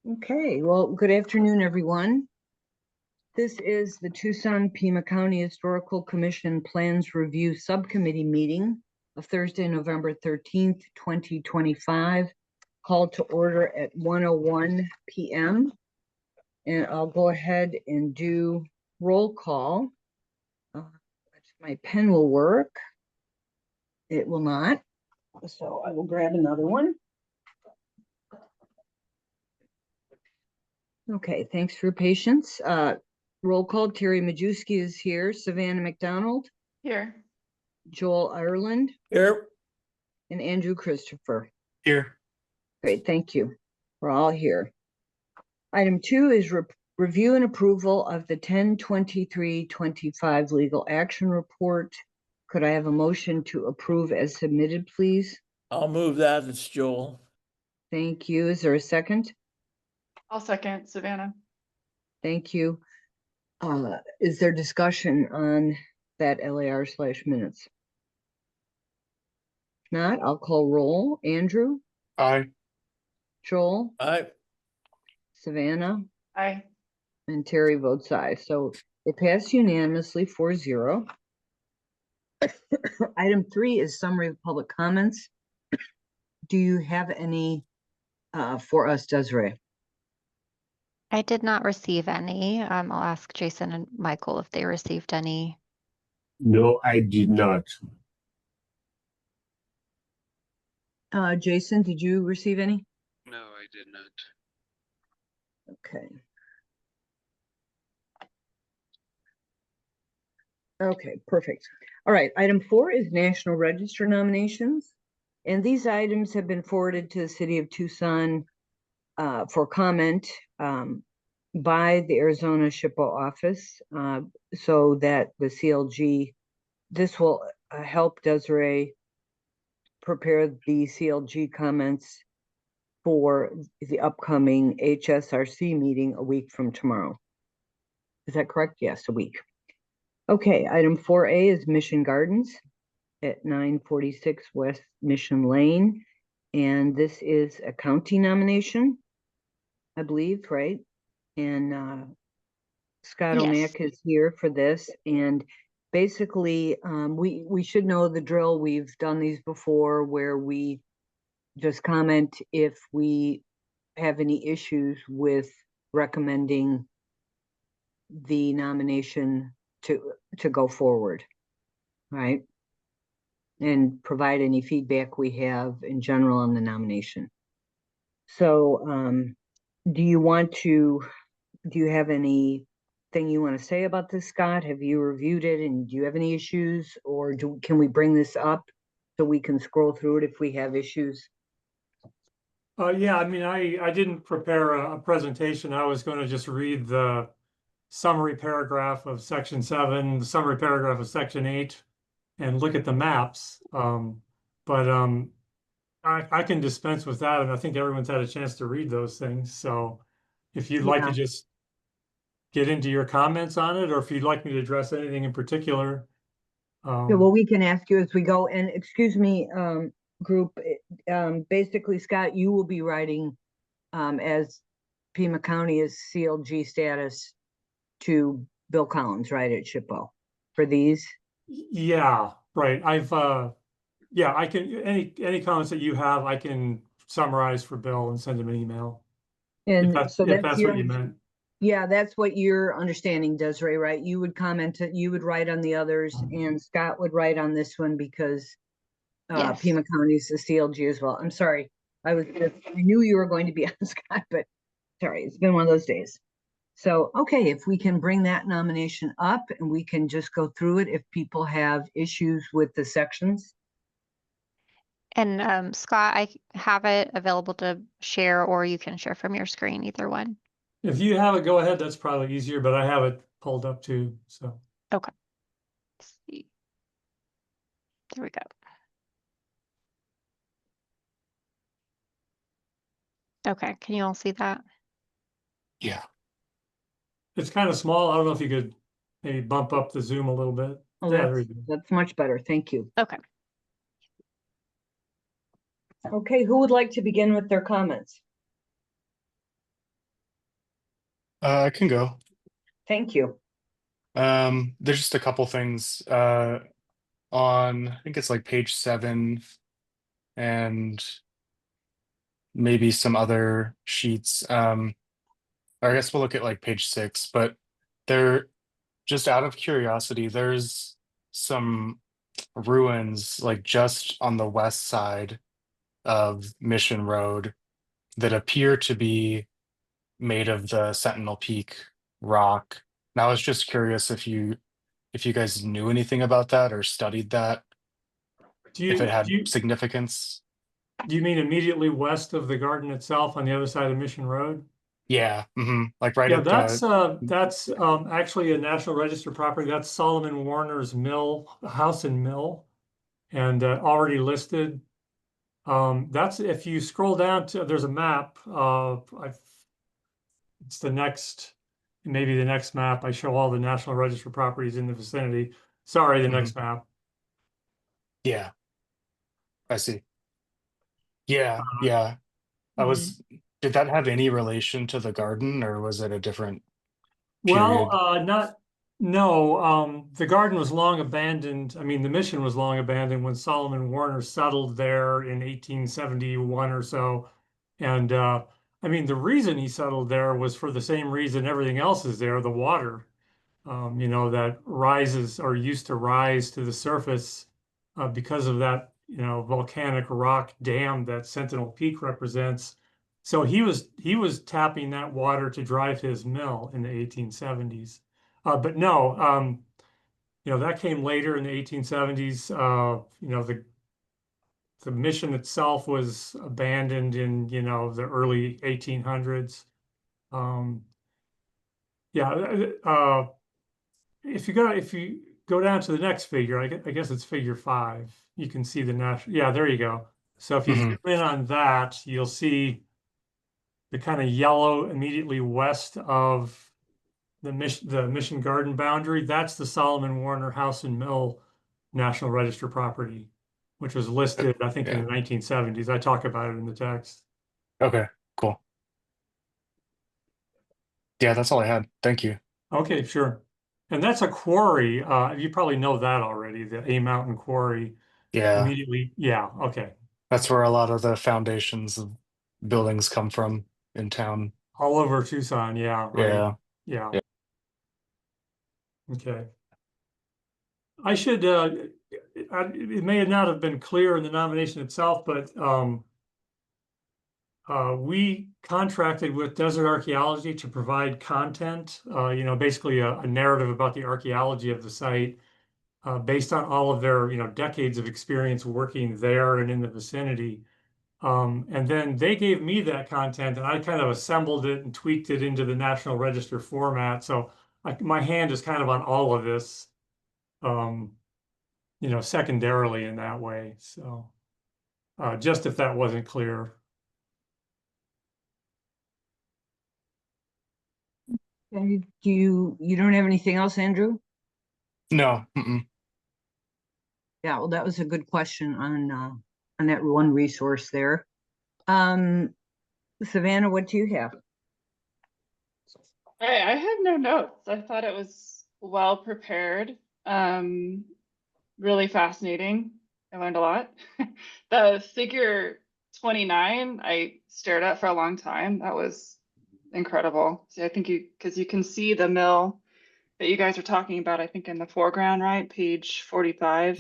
Okay, well, good afternoon, everyone. This is the Tucson-Pima County Historical Commission Plans Review Subcommittee meeting of Thursday, November 13th, 2025, called to order at 1:01 p.m. And I'll go ahead and do roll call. My pen will work. It will not. So I will grab another one. Okay, thanks for your patience. Roll call, Terry Majewski is here. Savannah McDonald. Here. Joel Ireland. Here. And Andrew Christopher. Here. Great, thank you. We're all here. Item 2 is review and approval of the 10/23/25 legal action report. Could I have a motion to approve as submitted, please? I'll move that. It's Joel. Thank you. Is there a second? I'll second, Savannah. Thank you. Is there discussion on that LAR/minutes? If not, I'll call roll. Andrew? Aye. Joel? Aye. Savannah? Aye. And Terry votes aye. So it passed unanimously 4-0. Item 3 is summary of public comments. Do you have any for us, Desiree? I did not receive any. I'll ask Jason and Michael if they received any. No, I did not. Jason, did you receive any? No, I did not. Okay. Okay, perfect. All right, item 4 is National Register nominations. And these items have been forwarded to the City of Tucson for comment by the Arizona SHPO office so that the CLG, this will help Desiree prepare the CLG comments for the upcoming HSRC meeting a week from tomorrow. Is that correct? Yes, a week. Okay, item 4A is Mission Gardens at 946 West Mission Lane. And this is a county nomination, I believe, right? And Scott Yes. O'Mac is here for this. And basically, we should know the drill. We've done these before where we just comment if we have any issues with recommending the nomination to go forward, right? And provide any feedback we have in general on the nomination. So do you have anything you want to say about this, Scott? Have you reviewed it and do you have any issues, or can we bring this up so we can scroll through it if we have issues? Yeah, I mean, I didn't prepare a presentation. I was going to just read the summary paragraph of section 7, the summary paragraph of section 8, and look at the maps. But I can dispense with that, and I think everyone's had a chance to read those things. So if you'd like to just get into your comments on it, or if you'd like me to address anything in particular. Yeah, well, we can ask you as we go. And excuse me, group, basically, Scott, you will be writing as Pima County is CLG status to Bill Collins, right, at SHPO for these? Yeah, right. Yeah, I can, any comments that you have, I can summarize for Bill and send him an email. And if so that's that's what you meant. Yeah, that's what you're understanding, Desiree, right? You would comment, you would write on the others, and Scott would write on this one because Yes. Pima County is the CLG as well. I'm sorry. I knew you were going to be on, Scott, but sorry, it's been one of those days. So, okay, if we can bring that nomination up and we can just go through it if people have issues with the sections. And Scott, I have it available to share, or you can share from your screen, either one. If you have it, go ahead. That's probably easier, but I have it pulled up too. So Okay. Let's see. There we go. Okay, can you all see that? Yeah. it's kind of small. I don't know if you could maybe bump up the zoom a little bit. Oh, Yeah, there you go. that's much better. Thank you. Okay. Okay, who would like to begin with their comments? I can go. Thank you. There's just a couple things on, I think it's like page 7 and maybe some other sheets. Or I guess we'll look at like page 6, but there, just out of curiosity, there's some ruins like just on the west side of Mission Road that appear to be made of the Sentinel Peak rock. And I was just curious if you guys knew anything about that or studied that, Do if it you, had do you, significance. do you mean immediately west of the garden itself on the other side of Mission Road? Yeah, like right Yeah, at that's actually a National Register property. That's Solomon Warner's mill, house and mill, and already listed. That's if you scroll down to there's a map. It's maybe the next map. I show all the National Register properties in the vicinity. Sorry, the next map. yeah, I see. Yeah. Did that have any relation to the garden or was it a different Well, period? no, the garden was long abandoned. I mean, the mission was long abandoned when Solomon Warner settled there in 1871 or so. And I mean, the reason he settled there was for the same reason everything else is there, the water, that rises or used to rise to the surface because of that, volcanic rock dam that Sentinel Peak represents. So he was tapping that water to drive his mill in the 1870s. But no, that came later in the 1870s. The mission itself was abandoned in, the early 1800s. Yeah, if you go down to the next figure, I guess it's figure 5. You can see the national. Yeah, there you go. So if you Mhm. zoom in on that, you'll see the kind of yellow immediately west of the Mission Garden boundary. That's the Solomon Warner House and Mill National Register property, which was listed, I think, in Yeah. the 1970s. I talk about it in the text. Okay, cool. Yeah, that's all I had. Thank you. Okay, sure. And that's a quarry. You probably know that already, the A Mountain Quarry. Yeah, Immediately, yeah, okay. that's where a lot of the foundations of buildings come from in town. All over Tucson, yeah, right. Yeah. Yeah, Yeah. okay. It may not have been clear in the nomination itself, but we contracted with Desert Archaeology to provide content, basically a narrative about the archaeology of the site, based on all of their, decades of experience working there and in the vicinity. And then they gave me that content and I kind of assembled it and tweaked it into the National Register format. So my hand is kind of on all of this, secondarily in that way. So just if that wasn't clear. Okay, you don't have anything else, Andrew? No. Yeah, well, that was a good question on that one resource there. Savannah, what do you have? I have no notes. I thought it was well prepared. Really fascinating. I learned a lot. The figure 29, I stared at for a long time. That was incredible. So I think because you can see the mill that you guys are talking about, I think in the foreground, right? Page 45.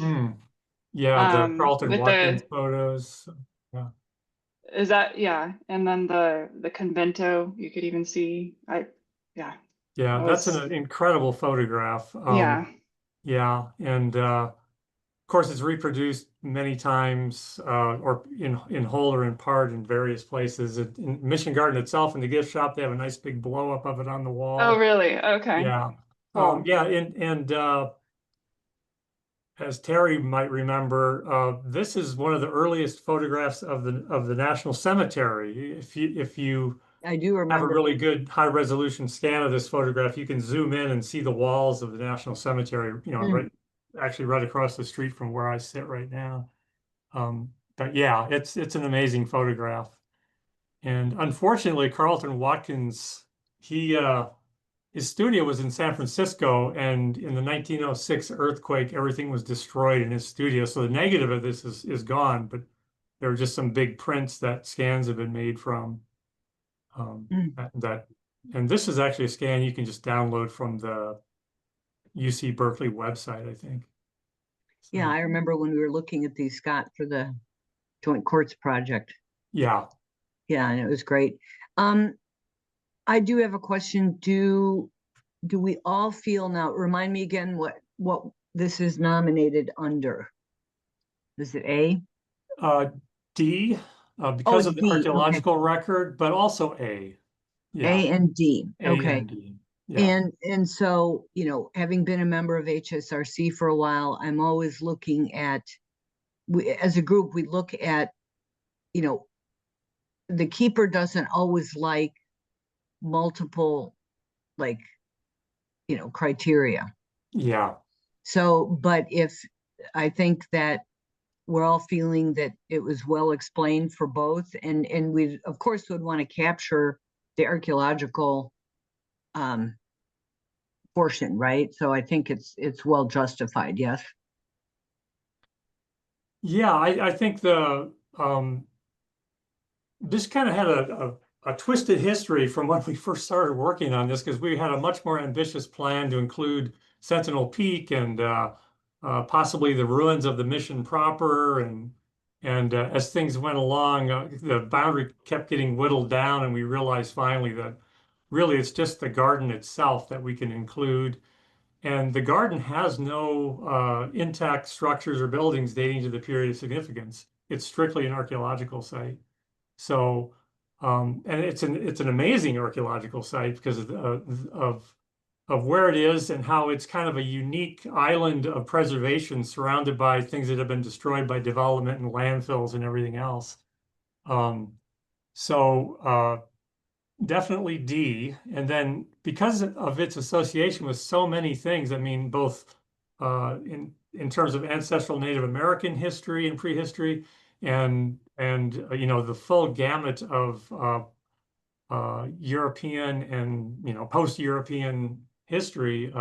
Yeah, the Carlton With Watkins the, photos. Yeah. is that, yeah. And then the convento, you could even see, yeah. Yeah, That that's was, an incredible photograph. yeah. Yeah, and of course it's reproduced many times, or in whole or in part in various places. In Mission Garden itself, in the gift shop, they have a nice big blow up of it on the Oh, wall. really? Okay. Yeah, Cool. yeah, and as Terry might remember, this is one of the earliest photographs of the National Cemetery. If you I do have a remember. really good high resolution scan of this photograph, you can zoom in and see the walls of the National Cemetery, right across the street from where I sit right now. But yeah, it's an amazing photograph. And unfortunately, Carlton Watkins, his studio was in San Francisco, and in the 1906 earthquake, everything was destroyed in his studio. So the negative of this is gone, but there are just some big prints that scans have been made from. And this is actually a scan you can just download from the UC Berkeley website, I think. Yeah, So, I remember when we were looking at these, Scott, for the Joint Courts project. yeah. Yeah, and it was great. I do have a question. Do we all feel now, remind me again what this is nominated under? Is it A? D, because of the D, okay. archaeological record, but also A. Yeah, A and D, A okay. and D. Yeah. And so, you know, having been a member of HSRC for a while, I'm always looking at, as a group, we look at, you know, the keeper doesn't always like multiple, like, you know, criteria. Yeah. So, but if I think that we're all feeling that it was well explained for both, and we of course would want to capture the archaeological portion, right? So I think it's well justified. Yes. Yeah, I think this kind of had a twisted history from when we first started working on this, because we had a much more ambitious plan to include Sentinel Peak and possibly the ruins of the mission proper. And as things went along, the boundary kept getting whittled down, and we realized finally that really it's just the garden itself that we can include. And the garden has no intact structures or buildings dating to the period of significance. It's strictly an archaeological site. So, and it's an amazing archaeological site because of where it is and how it's kind of a unique island of preservation surrounded by things that have been destroyed by development and landfills and everything else. Definitely D. And then because of its association with so many things, I mean, both in terms of ancestral Native American history and prehistory, and you know, the full gamut of European and, you know, post-European history,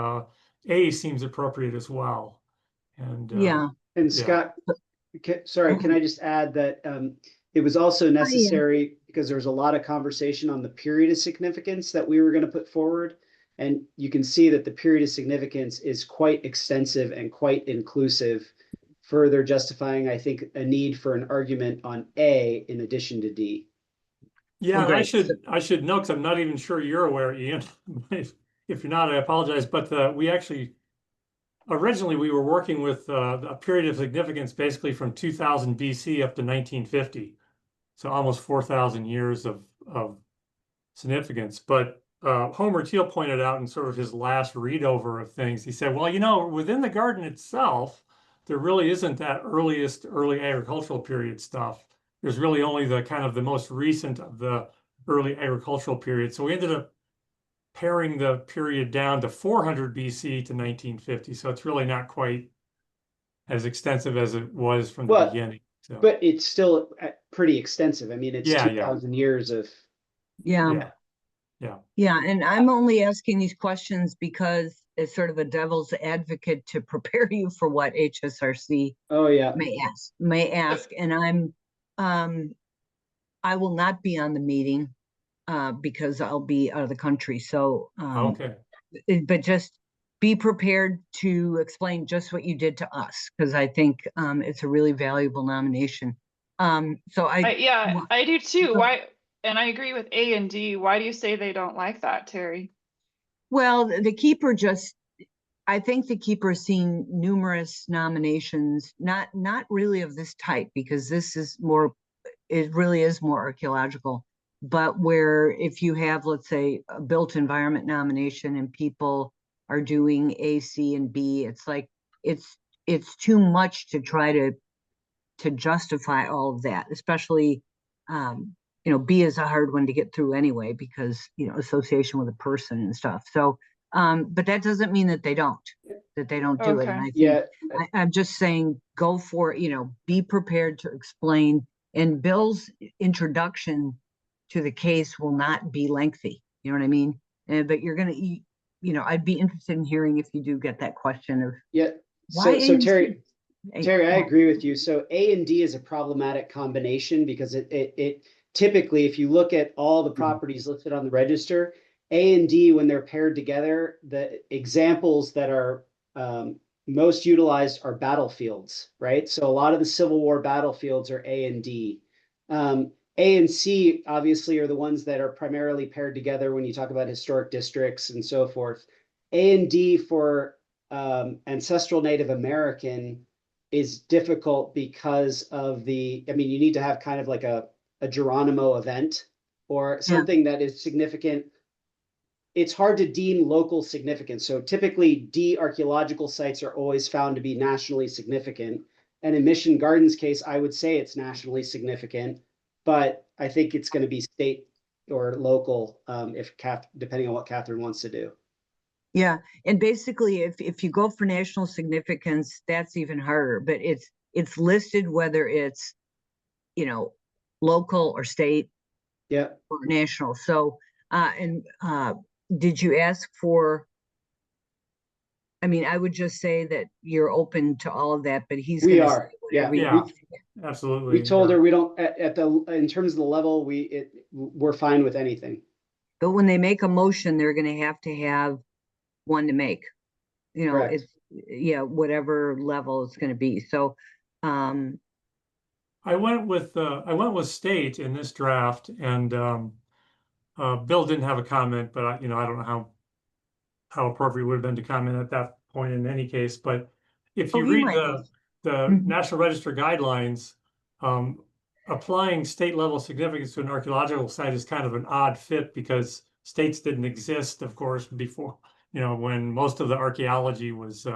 A seems appropriate as well. And Yeah. And yeah. Scott, sorry, can I just add that it was also necessary because there was a lot of conversation on the period of significance that we were going to put forward. And you can see that the period of significance is quite extensive and quite inclusive, further justifying, I think, a need for an argument on A in addition to D. Yeah, Well, and great. I should know, because I'm not even sure you're aware, Ian. If you're not, I apologize. But we actually originally we were working with a period of significance basically from 2000 BC up to 1950, so almost 4,000 years of significance. But Homer Teal pointed out in sort of his last read over of things, he said, well, you know, within the garden itself, there really isn't that early agricultural period stuff. There's really only the kind of the most recent of the early agricultural period. So we ended up paring the period down to 400 BC to 1950. So it's really not quite as extensive as it was from the beginning. So. But it's still pretty extensive. I mean, it's Yeah, 2,000 years of. Yeah. And I'm only asking these questions because it's sort of a devil's advocate to prepare you for what HSRC may ask. And I will not be on the meeting because I'll be out of the country. So okay. But just be prepared to explain just what you did to us, because I think it's a really valuable nomination. So I do too. Why? And I agree with A and D. Why do you say they don't like that, Terry? Well, the keeper I think the keeper has seen numerous nominations, not really of this type, because this is it really is more archaeological, but where if you have, let's say, a built environment nomination and people are doing A, C, and B, it's like, it's too much to try to justify all of that, especially, you know, B is a hard one to get through anyway, because, you know, association with a person and stuff. So, but that doesn't mean that they don't do it. And I think, I'm just saying, go for it, you know, be prepared to explain. And Bill's introduction to the case will not be lengthy. You know what I mean? but you're gonna eat, I'd be interested in hearing if you do get that question of Yeah. why So A and Terry, C? Terry, I agree with you. So A and D is a problematic combination because it typically, if you look at all the properties listed on the register, A and D, when they're paired together, the examples that are most utilized are battlefields, right? So a lot of the Civil War battlefields are A and D. A and C obviously are the ones that are primarily paired together when you talk about historic districts and so forth. A and D for ancestral Native American is difficult because of you need to have kind of like a Geronimo event or something that is significant. It's hard to deem local significance. So typically D archaeological sites are always found to be nationally significant. And in Mission Gardens case, I would say it's nationally significant, but I think it's going to be state or local depending on what Catherine wants to do. Yeah, and basically, if you go for national significance, that's even harder. But it's listed whether it's, local or state Yeah. or national. So, did you ask for? I mean, I would just say that you're open to all of that, but We gonna are. say whatever Yeah. you- Absolutely. We told her we don't in terms of the level, we're fine with anything. But when they make a motion, they're gonna have to have one to make. Correct. It's whatever level it's gonna be. So, I went with state in this draft, and Bill didn't have a comment, but I don't know how appropriate it would have been to comment at that point in any case. But if you he read might have. the Mhm. National Register guidelines, applying state level significance to an archaeological site is kind of an odd fit because states didn't exist, of course, before, when most of the archaeology was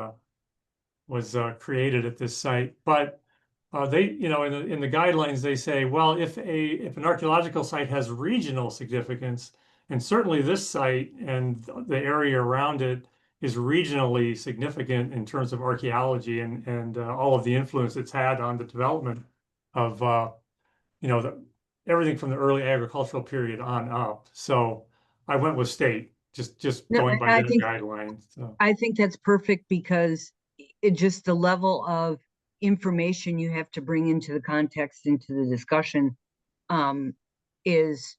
created at this site. But they, in the guidelines, they say, well, if an archaeological site has regional significance, and certainly this site and the area around it is regionally significant in terms of archaeology and all of the influence it's had on the development of everything from the early agricultural period on up. So I went with state, just No, going by I their think guidelines. So. I think that's perfect because it just the level of information you have to bring into the context, into the discussion, is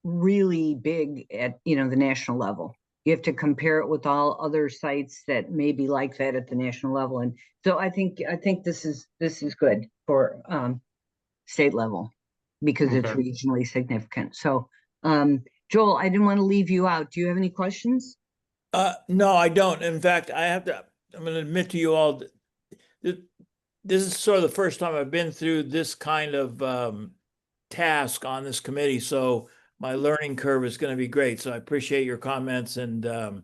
really big at the national level. You have to compare it with all other sites that may be like that at the national level, and so I think this is good for state level because it's Okay. regionally significant. So, Joel, I didn't want to leave you out. Do you have any questions? No, I don't. In fact, I'm going to admit to you all that this is sort of the first time I've been through this kind of task on this committee. So my learning curve is going to be great. So I appreciate your comments, and I'm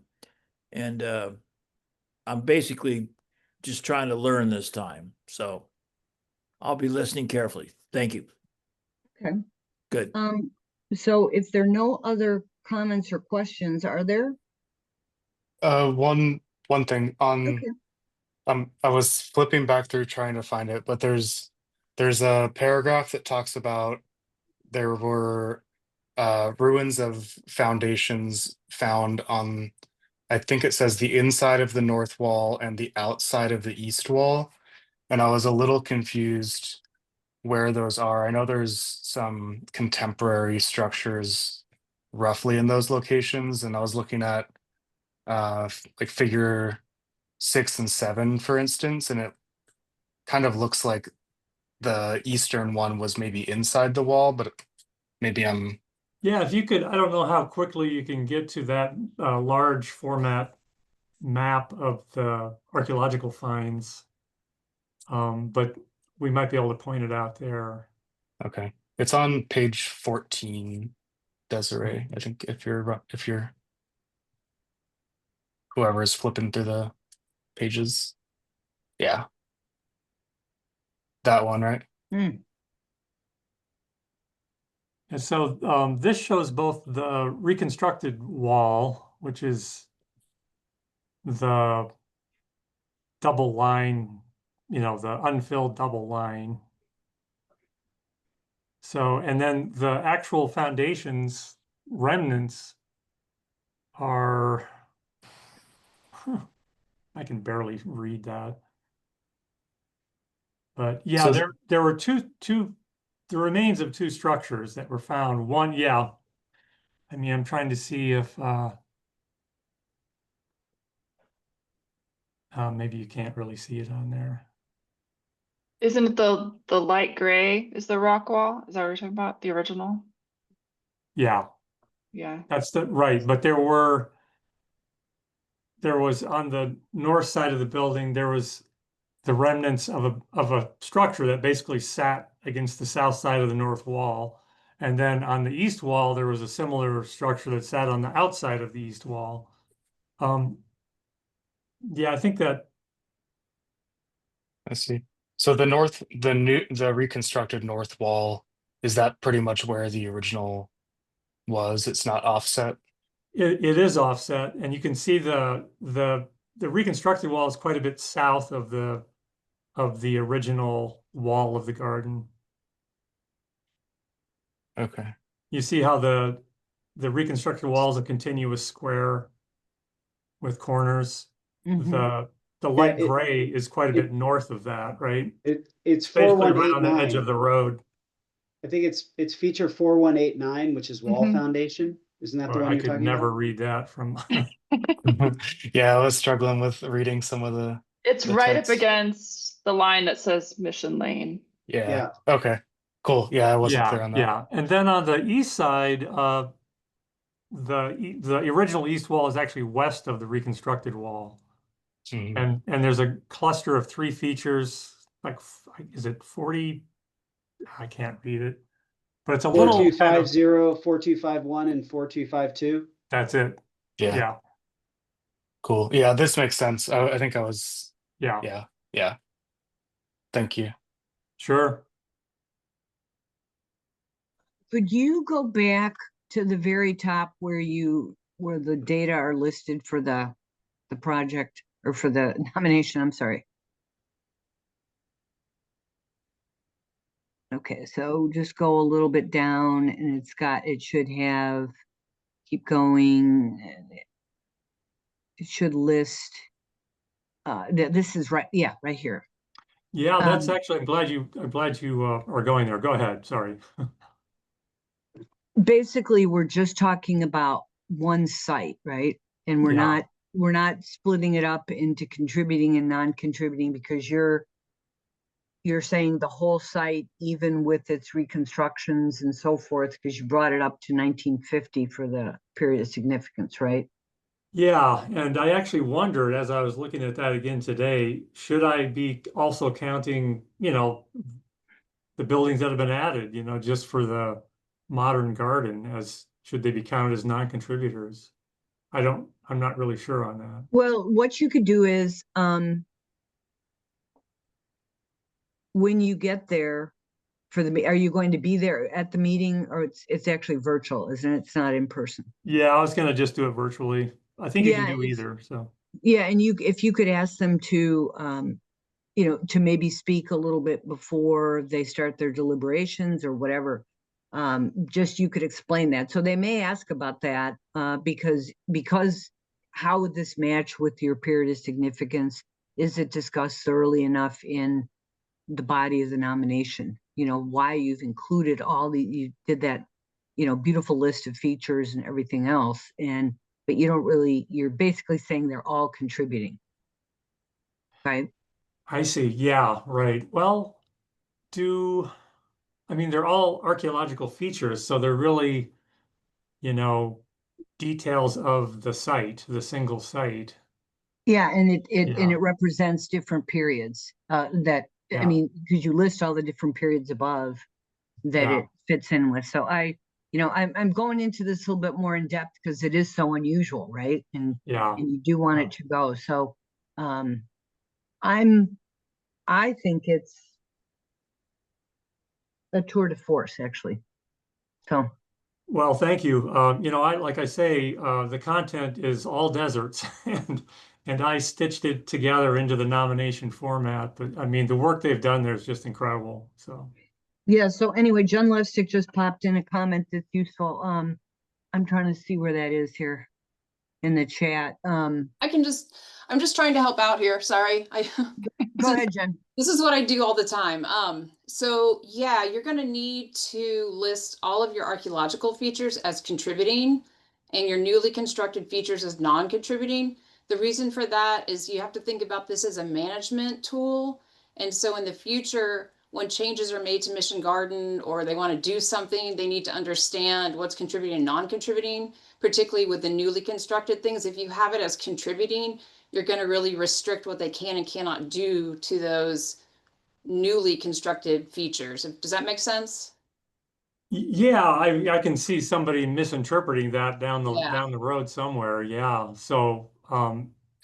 basically just trying to learn this time. So I'll be listening carefully. Thank you. Okay. Good. So if there are no other comments or questions, are there? One thing on Okay. I was flipping back through trying to find it, but there's a paragraph that talks about there were ruins of foundations found on, I think it says the inside of the north wall and the outside of the east wall. And I was a little confused where those are. I know there's some contemporary structures roughly in those locations, and I was looking at like figure 6 and 7, for instance, and it kind of looks like the eastern one was maybe inside the wall, but maybe I'm Yeah, if you could, I don't know how quickly you can get to that large format map of the archaeological finds, but we might be able to point it out there. okay. It's on page 14, Desiree. I think if you're whoever is flipping through the pages. Yeah. That one, right? Mm. And so this shows both the reconstructed wall, which is the double line, the unfilled double line. So, and then the actual foundations remnants are, I can barely read that. But yeah, So there were the remains of two structures that were found. One, yeah. I mean, I'm trying to see if maybe you can't really see it on there. Isn't it the light gray is the rock wall? Is that what you're talking about? The original? Yeah, Yeah. that's the right. But there was on the north side of the building, there was the remnants of a structure that basically sat against the south side of the north wall. And then on the east wall, there was a similar structure that sat on the outside of the east wall. Yeah, I think that, I see. So the reconstructed north wall, is that pretty much where the original was? It's not offset? it is offset, and you can see the reconstructed wall is quite a bit south of the original wall of the garden. Okay. You see how the reconstructed wall is a continuous square with corners. Mhm. The Yeah, light gray is quite a it- bit north of that, right? It's Basically right on the edge of 4189. the road. I think it's feature 4189, which is wall Mhm. foundation. Isn't that the Or one I you're could talking never about? read that from. Yeah, I was struggling with reading some of It's the right up text. against the line that says Mission Lane. Yeah. Yeah. Okay. Cool. Yeah, I wasn't clear Yeah, on that. yeah. And then on the east side, the original east wall is actually west of the reconstructed wall. Mhm. And there's a cluster of three features, like is it 40? I can't read it, but it's a little kind of 4250, 4251, and 4252. that's it. Yeah. Yeah, Cool. Yeah, this makes sense. I think I was. yeah, Yeah. Yeah. Thank you. sure. Could you go back to the very top where the data are listed for the project or for the nomination? I'm sorry. Okay, so just go a little bit down and it should have, keep going. And it should list, this is right, yeah, right here. Yeah, that's Um, actually, I'm glad you are going there. Go ahead. Sorry. Basically, we're just talking about one site, right? And Yeah. we're not splitting it up into contributing and non-contributing because you're saying the whole site, even with its reconstructions and so forth, because you brought it up to 1950 for the period of significance, right? Yeah, and I actually wondered as I was looking at that again today, should I be also counting, the buildings that have been added, just for the modern garden as should they be counted as non-contributors? I'm not really sure on that. Well, what you could do is, when you get there are you going to be there at the meeting, or it's actually virtual, isn't it? It's not in person. Yeah, I was gonna just do it virtually. I think you can Yeah, do either, so. yeah, and if you could ask them to, to maybe speak a little bit before they start their deliberations or whatever. Just you could explain that. So they may ask about that, because how would this match with your period of significance? Is it discussed thoroughly enough in the body of the nomination? Why you've included you did that, beautiful list of features and everything else, but you're basically saying they're all contributing, right? I see. Yeah, right. Well, they're all archaeological features, so they're really, you know, details of the site, the single site. Yeah, and Yeah, it represents different periods, that, I yeah, mean, because you list all the different periods above that yeah, it fits in with. So I'm going into this a little bit more in depth because it is so unusual, right? And yeah. you do want Yeah. it to go. So I'm I think it's a tour de force, actually. So Well, thank you. Like I say, the content is all deserts, and I stitched it together into the nomination format. But I mean, the work they've done there is just incredible. So yeah, so anyway, Jen Lestick just popped in a comment that's useful. I'm trying to see where that is here. in the chat. I'm just trying to help out here. Sorry. Go ahead, Jen. This is what I do all the time. So yeah, you're gonna need to list all of your archaeological features as contributing and your newly constructed features as non-contributing. The reason for that is you have to think about this as a management tool. And so in the future, when changes are made to Mission Garden or they want to do something, they need to understand what's contributing and non-contributing, particularly with the newly constructed things. If you have it as contributing, you're going to really restrict what they can and cannot do to those newly constructed features. Does that make sense? Yeah, I can see somebody misinterpreting that down Yeah. the road somewhere. Yeah. So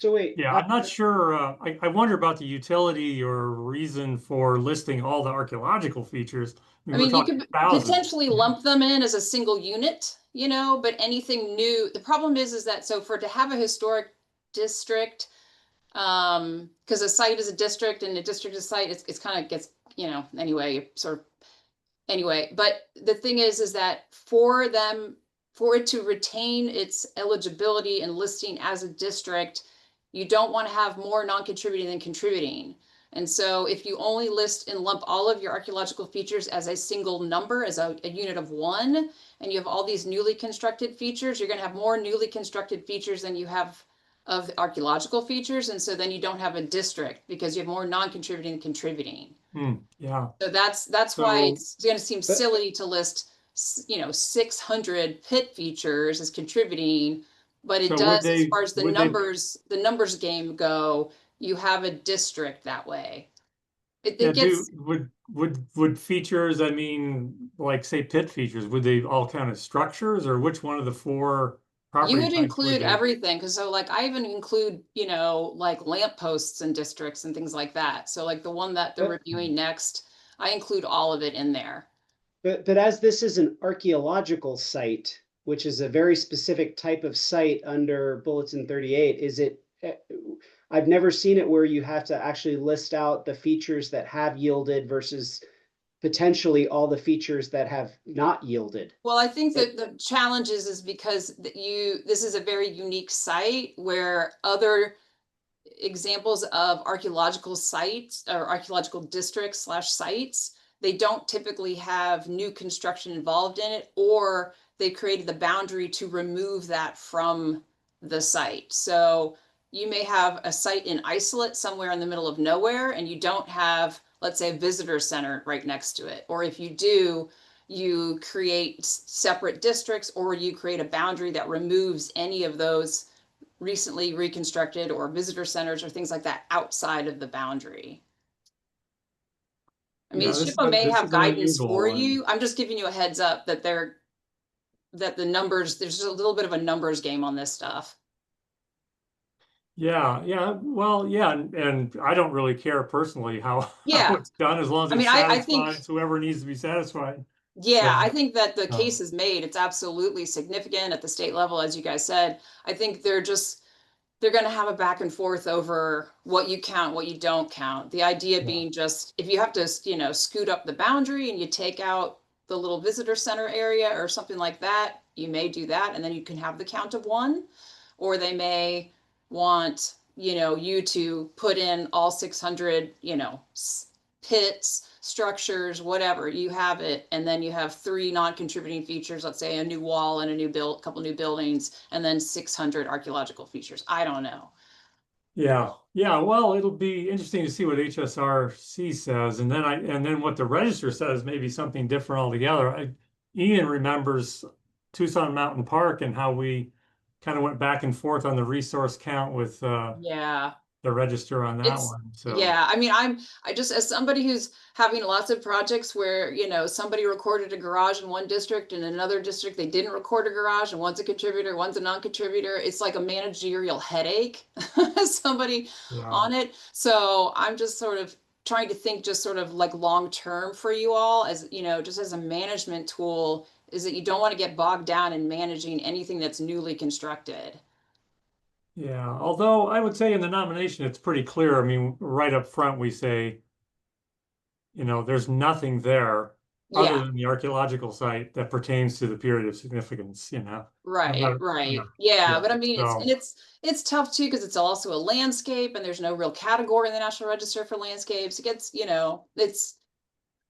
So wait, yeah, I'm not sure. I wonder about the utility or reason for listing all the archaeological features. I we're mean, you talking could thousands. potentially lump them in as a single unit, you know, but anything new, the problem is that, so to have a historic district, because a site is a district and a district is a site, it's kind of gets, you know, anyway, but the thing is that for it to retain its eligibility and listing as a district, you don't want to have more non-contributing than contributing. And so if you only list and lump all of your archaeological features as a single number, as a unit of one, and you have all these newly constructed features, you're going to have more newly constructed features than you have of archaeological features. And so then you don't have a district because you have more non-contributing than contributing. Yeah. So that's why So- it's going to seem silly to list, 600 pit features as contributing, but it So would does, as they- far as the would they- numbers game go, you have a district that way. It Yeah, gets, would features, I mean, like say pit features, would they all count as structures, or which one of the four property you would types include they- everything, because so like I even include, like lampposts and districts and things like that. So like the one that they're But- reviewing next, I include all of it in there. But as this is an archaeological site, which is a very specific type of site under Bulletin 38, is it? I've never seen it where you have to actually list out the features that have yielded versus potentially all the features that have not yielded. Well, I think that the challenge is because this is a very unique site where other examples of archaeological sites or archaeological districts / sites, they don't typically have new construction involved in it, or they created the boundary to remove that from the site. So you may have a site in isolate somewhere in the middle of nowhere, and you don't have, let's say, a visitor center right next to it. Or if you do, you create separate districts, or you create a boundary that removes any of those recently reconstructed or visitor centers or things like that outside of the boundary. I mean, Yeah, this SHPO may is have an guidance unusual for one. you. I'm just giving you a heads up that the numbers, there's a little bit of a numbers game on this stuff. Yeah, well, yeah, and I don't really care personally how Yeah. it's done, as long as I it mean, I think- satisfies whoever needs to be satisfied. Yeah, Yeah. I think that the case is made. It's absolutely significant at the state level, as you guys said. I think they're going to have a back and forth over what you count, what you don't count. The idea being just, if you have to, scoot up the boundary and you take out the little visitor center area or something like that, you may do that, and then you can have the count of one. Or they may want, you to put in all 600, pits, structures, whatever, you have it, and then you have 3 non-contributing features, let's say a new wall and a couple new buildings, and then 600 archaeological features. I don't know. Yeah, well, it'll be interesting to see what HSRC says, and then what the register says, maybe something different altogether. Ian remembers Tucson Mountain Park and how we kind of went back and forth on the resource count with Yeah. the register on that It's- one. So Yeah, I mean, I just, as somebody who's having lots of projects where, somebody recorded a garage in one district and in another district, they didn't record a garage, and one's a contributor, one's a non-contributor. It's like a managerial headache, somebody yeah. on it. So I'm just sort of trying to think just sort of like long-term for you all, as, just as a management tool, is that you don't want to get bogged down in managing anything that's newly constructed. Yeah, although I would say in the nomination, it's pretty clear. I mean, right up front, we say, there's nothing there. other Yeah, than the archaeological site that pertains to the period of significance, you know? right, Not- right. yeah, Yeah, but I mean, so- it's tough too, because it's also a landscape and there's no real category in the National Register for landscapes. It gets,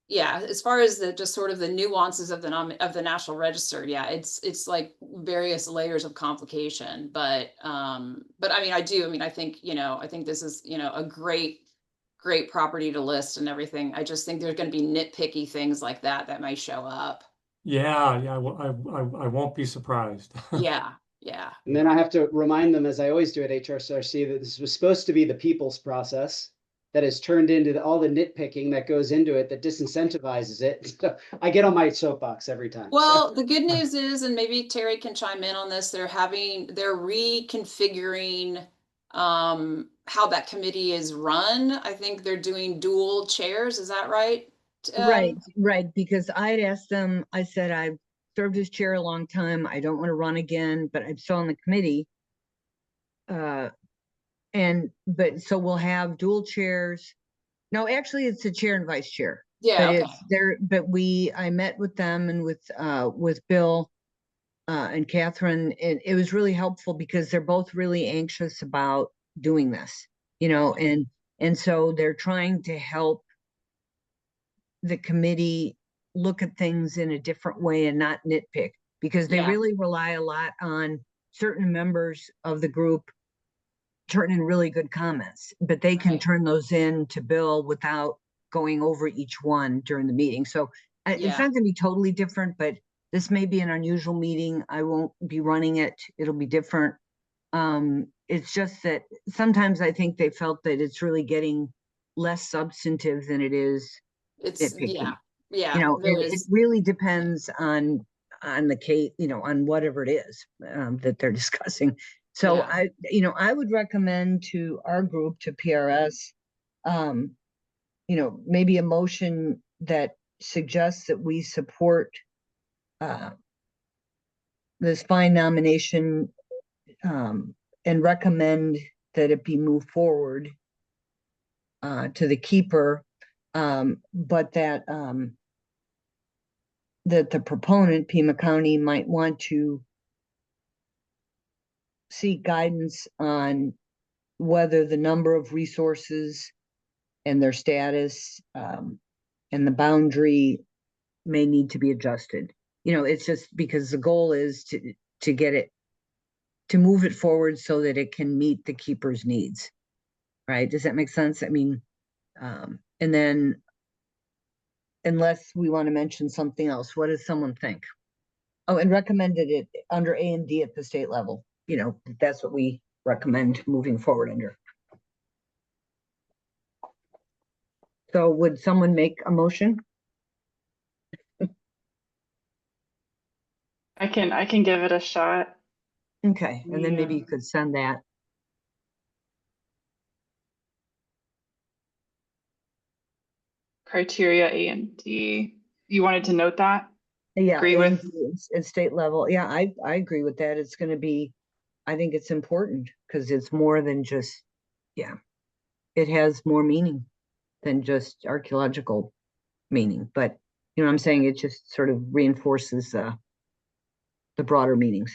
yeah, as far as the just sort of the nuances of the National Register, yeah, it's like various layers of complication. But I mean, I think, I think this is, a great property to list and everything. I just think there's going to be nitpicky things like that may show up. Yeah, I won't be surprised. Yeah, yeah. And then I have to remind them, as I always do at HRCRC, that this was supposed to be the people's process that has turned into all the nitpicking that goes into it that disincentivizes it. So I get on my soapbox every time. Well, the good news is, and maybe Terry can chime in on this, they're reconfiguring how that committee is run. I think they're doing dual chairs. Is that right? Right, because I'd asked them, I said, I've served as chair a long time. I don't want to run again, but I'm still on the committee. But so we'll have dual chairs. No, actually it's a chair and vice chair. Yeah, But okay. it's there, but I met with them and with Bill and Catherine, and it was really helpful because they're both really anxious about doing this, and so they're trying to help the committee look at things in a different way and not nitpick, because they Yeah. really rely a lot on certain members of the group turn in really good comments, but they can Right. turn those in to Bill without going over each one during the meeting. So it's Yeah. not going to be totally different, but this may be an unusual meeting. I won't be running it. It'll be different. It's just that sometimes I think they felt that it's really getting less substantive than it is It's nitpicking. yeah. And it really depends on the case, on whatever it is that they're discussing. So Yeah. I would recommend to our group, to PRS, maybe a motion that suggests that we support this fine nomination and recommend that it be moved forward to the keeper, but that the proponent, Pima County, might want to seek guidance on whether the number of resources and their status and the boundary may need to be adjusted. It's just because the goal is to get it, to move it forward so that it can meet the keeper's needs. Right? Does that make sense? I mean, and then unless we want to mention something else, what does someone think? Oh, and recommended it under A and D at the state level. That's what we recommend moving forward under. So would someone make a motion? I can give it a shot. Okay, and then maybe Yeah. you could send that. Criteria A and D. You wanted to note that? Yeah, Agree with- at state level. Yeah, I agree with that. It's going to be, I think it's important because it's more than just, it has more meaning than just archaeological meaning. But you know what I'm saying? It just sort of reinforces the broader meanings.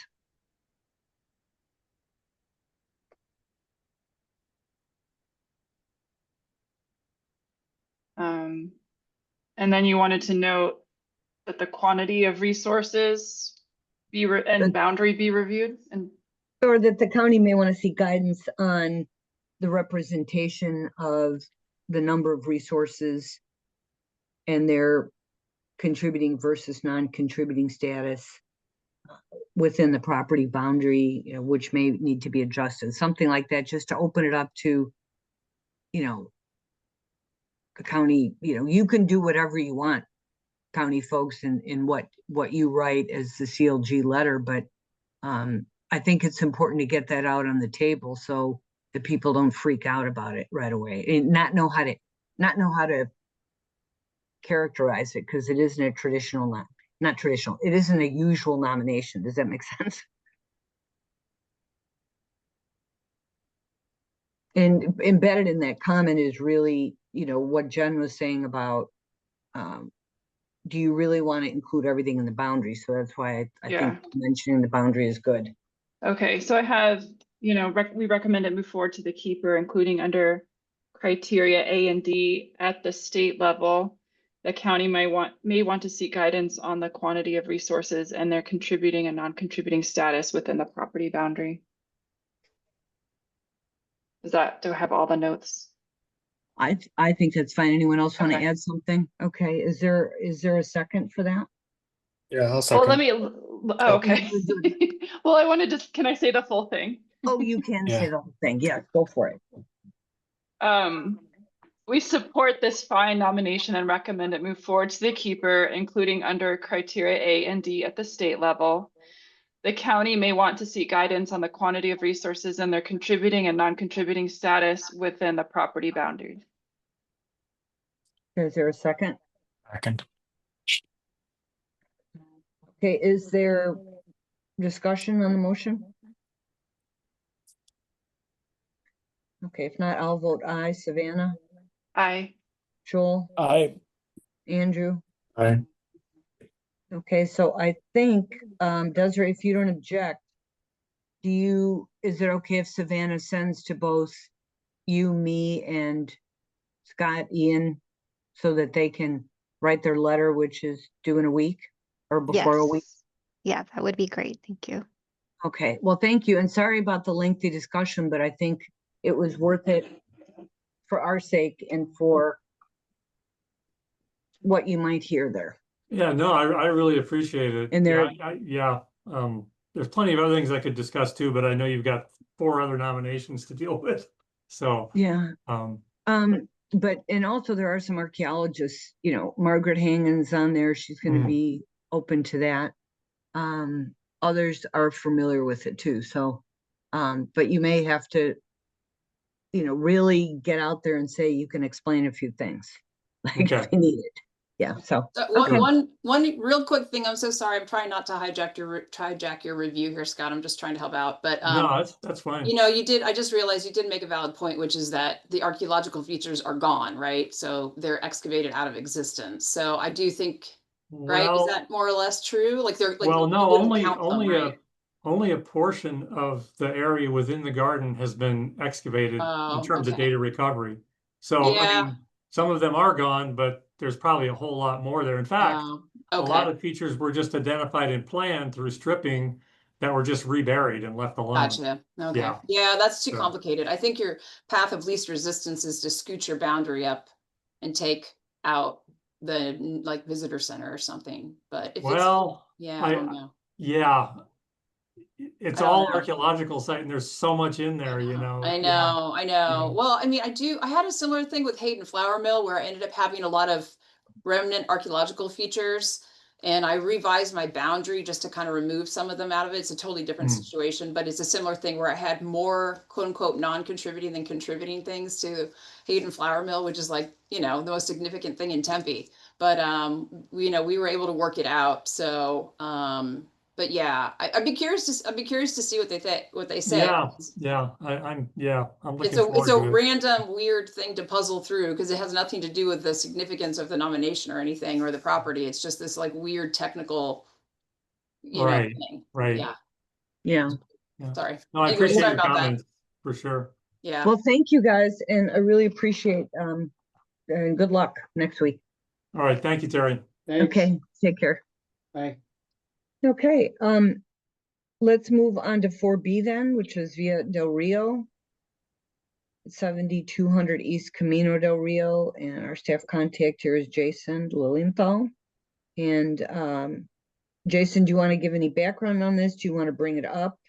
And then you wanted to note that the quantity of resources and boundary be reviewed, and Or that the county may want to seek guidance on the representation of the number of resources and their contributing versus non-contributing status within the property boundary, which may need to be adjusted, something like that, just to open it up to, the county. You can do whatever you want, county folks, in what you write as the CLG letter, but I think it's important to get that out on the table so that people don't freak out about it right away and not know how to characterize it, because it isn't a traditional, not traditional, it isn't a usual nomination. Does that make sense? And embedded in that comment is really, what Jen was saying about do you really want to include everything in the boundary? So that's why I Yeah. think mentioning the boundary is good. Okay, so I have, we recommend it move forward to the keeper, including under criteria A and D at the state level. The county may want to seek guidance on the quantity of resources and their contributing and non-contributing status within the property boundary. Do I have all the notes? I think that's fine. Anyone else want to Okay. add something? Okay, is there a second for that? Yeah, I'll Well, second. okay. Well, I wanted to, can I say the full thing? Oh, you can say Yeah. the whole thing. Yeah, go for it. We support this fine nomination and recommend it move forward to the keeper, including under criteria A and D at the state level. The county may want to seek guidance on the quantity of resources and their contributing and non-contributing status within the property boundary. Is there a second? Second. Okay, is there discussion on the motion? Okay, if not, I'll vote aye. Savannah, Aye. Joel, Andrew. Aye. Okay, so I think, Desiree, if you don't object, is it okay if Savannah sends to both you, me, and Scott, Ian, so that they can write their letter, which is due in a week or before a week? Yes. Yeah, that would be great. Thank you. Okay, well, thank you. And sorry about the lengthy discussion, but I think it was worth it for our sake and for what you might hear there. Yeah, no, I really appreciate it. And there- There's plenty of other things I could discuss too, but I know you've got 4 other nominations to deal with. So, Yeah. But, and also there are some archaeologists, Margaret Hangen's on there. She's going to be open to that. Others are familiar with it too. So, but you may have to, really get out there and say you can explain a few things like if you need it. Yeah. So okay. One real quick thing. I'm so sorry. I'm trying not to hijack your review here, Scott. I'm just trying to help out. But no, that's fine. you did. I just realized you did make a valid point, which is that the archaeological features are gone, right? So they're excavated out of existence. So I do think, right? Is that more or less true? Like they're like, well, you no, wouldn't count them, right? only a portion of the area within the garden has been excavated Oh, in terms of okay. data recovery. So, I Yeah. mean, some of them are gone, but there's probably a whole lot more there. In fact, Oh, a lot okay. of features were just identified and planned through stripping that were just reburied and left alone. Gotcha. Okay. Yeah. Yeah, that's too So- complicated. I think your path of least resistance is to scoot your boundary up and take out the like visitor center or something. But if Well, I don't know. yeah, it's I don't all know. archaeological site and there's so much in there, I Yeah. know. Yeah. Well, I mean, I had a similar thing with Hayden Flour Mill where I ended up having a lot of remnant archaeological features. And I revised my boundary just to kind of remove some of them out of it. It's a totally different situation, but it's a similar thing where I had more quote unquote non-contributing than contributing things to Hayden Flour Mill, which is like, the most significant thing in Tempe. But we were able to work it out. So but yeah, I'd be curious to see what they say. I'm looking It's forward a to it. random weird thing to puzzle through because it has nothing to do with the significance of the nomination or anything or the property. It's just this like weird technical, Right, thing. right. Yeah. Yeah. Sorry. No, I Anyway, appreciate sorry your about that. comments, for sure. Yeah. Well, thank you guys. And I really appreciate, and good luck next week. All right, thank you, Terry. Thanks. Okay. Take care. Bye. Okay. Let's move on to 4B then, which is Via Del Rio. 7200 East Camino del Rio, and our staff contact here is Jason Lilienthal. And Jason, do you want to give any background on this? Do you want to bring it up?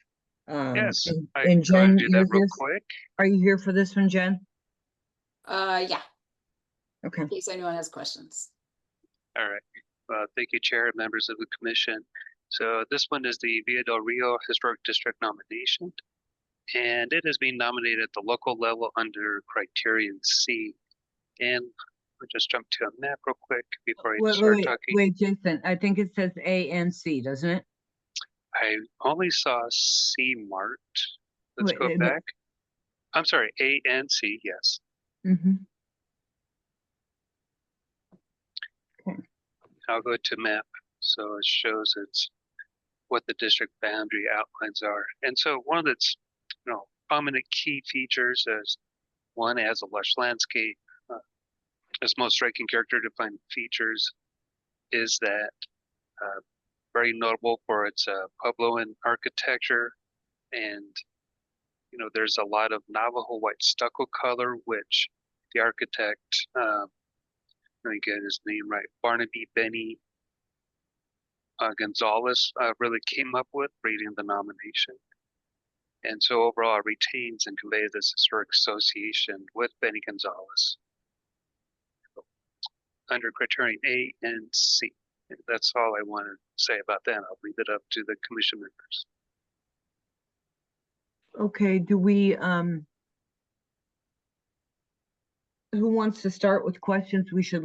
Yes, I and can go ahead and Jen, do that real this? quick. Are you here for this one, Jen? Yeah. Okay. In case anyone has questions. All right. Thank you, Chair and members of the Commission. So this one is the Via del Rio Historic District nomination, and it is being nominated at the local level under Criterion C. And we'll just jump to a map real quick before I start talking. Wait, Jason, I think it says A and C, doesn't it? I only saw C marked. Let's Wait, go back. I'm sorry, A and C, yes. Mm-hmm. I'll go to map. So it shows it's what the district boundary outlines are. And so one of its, prominent key features is one, it has a lush landscape. Its most striking character defining features is that very notable for its Puebloan architecture, and there's a lot of Navajo white stucco color, which the architect, let me get his name right, Barnaby Benny Gonzalez really came up with reading the nomination. And so overall, it retains and conveys this historic association with Benny Gonzalez under criterion A and C. And that's all I want to say about that. I'll leave it up to the commission members. Okay, do we, who wants to start with questions? We should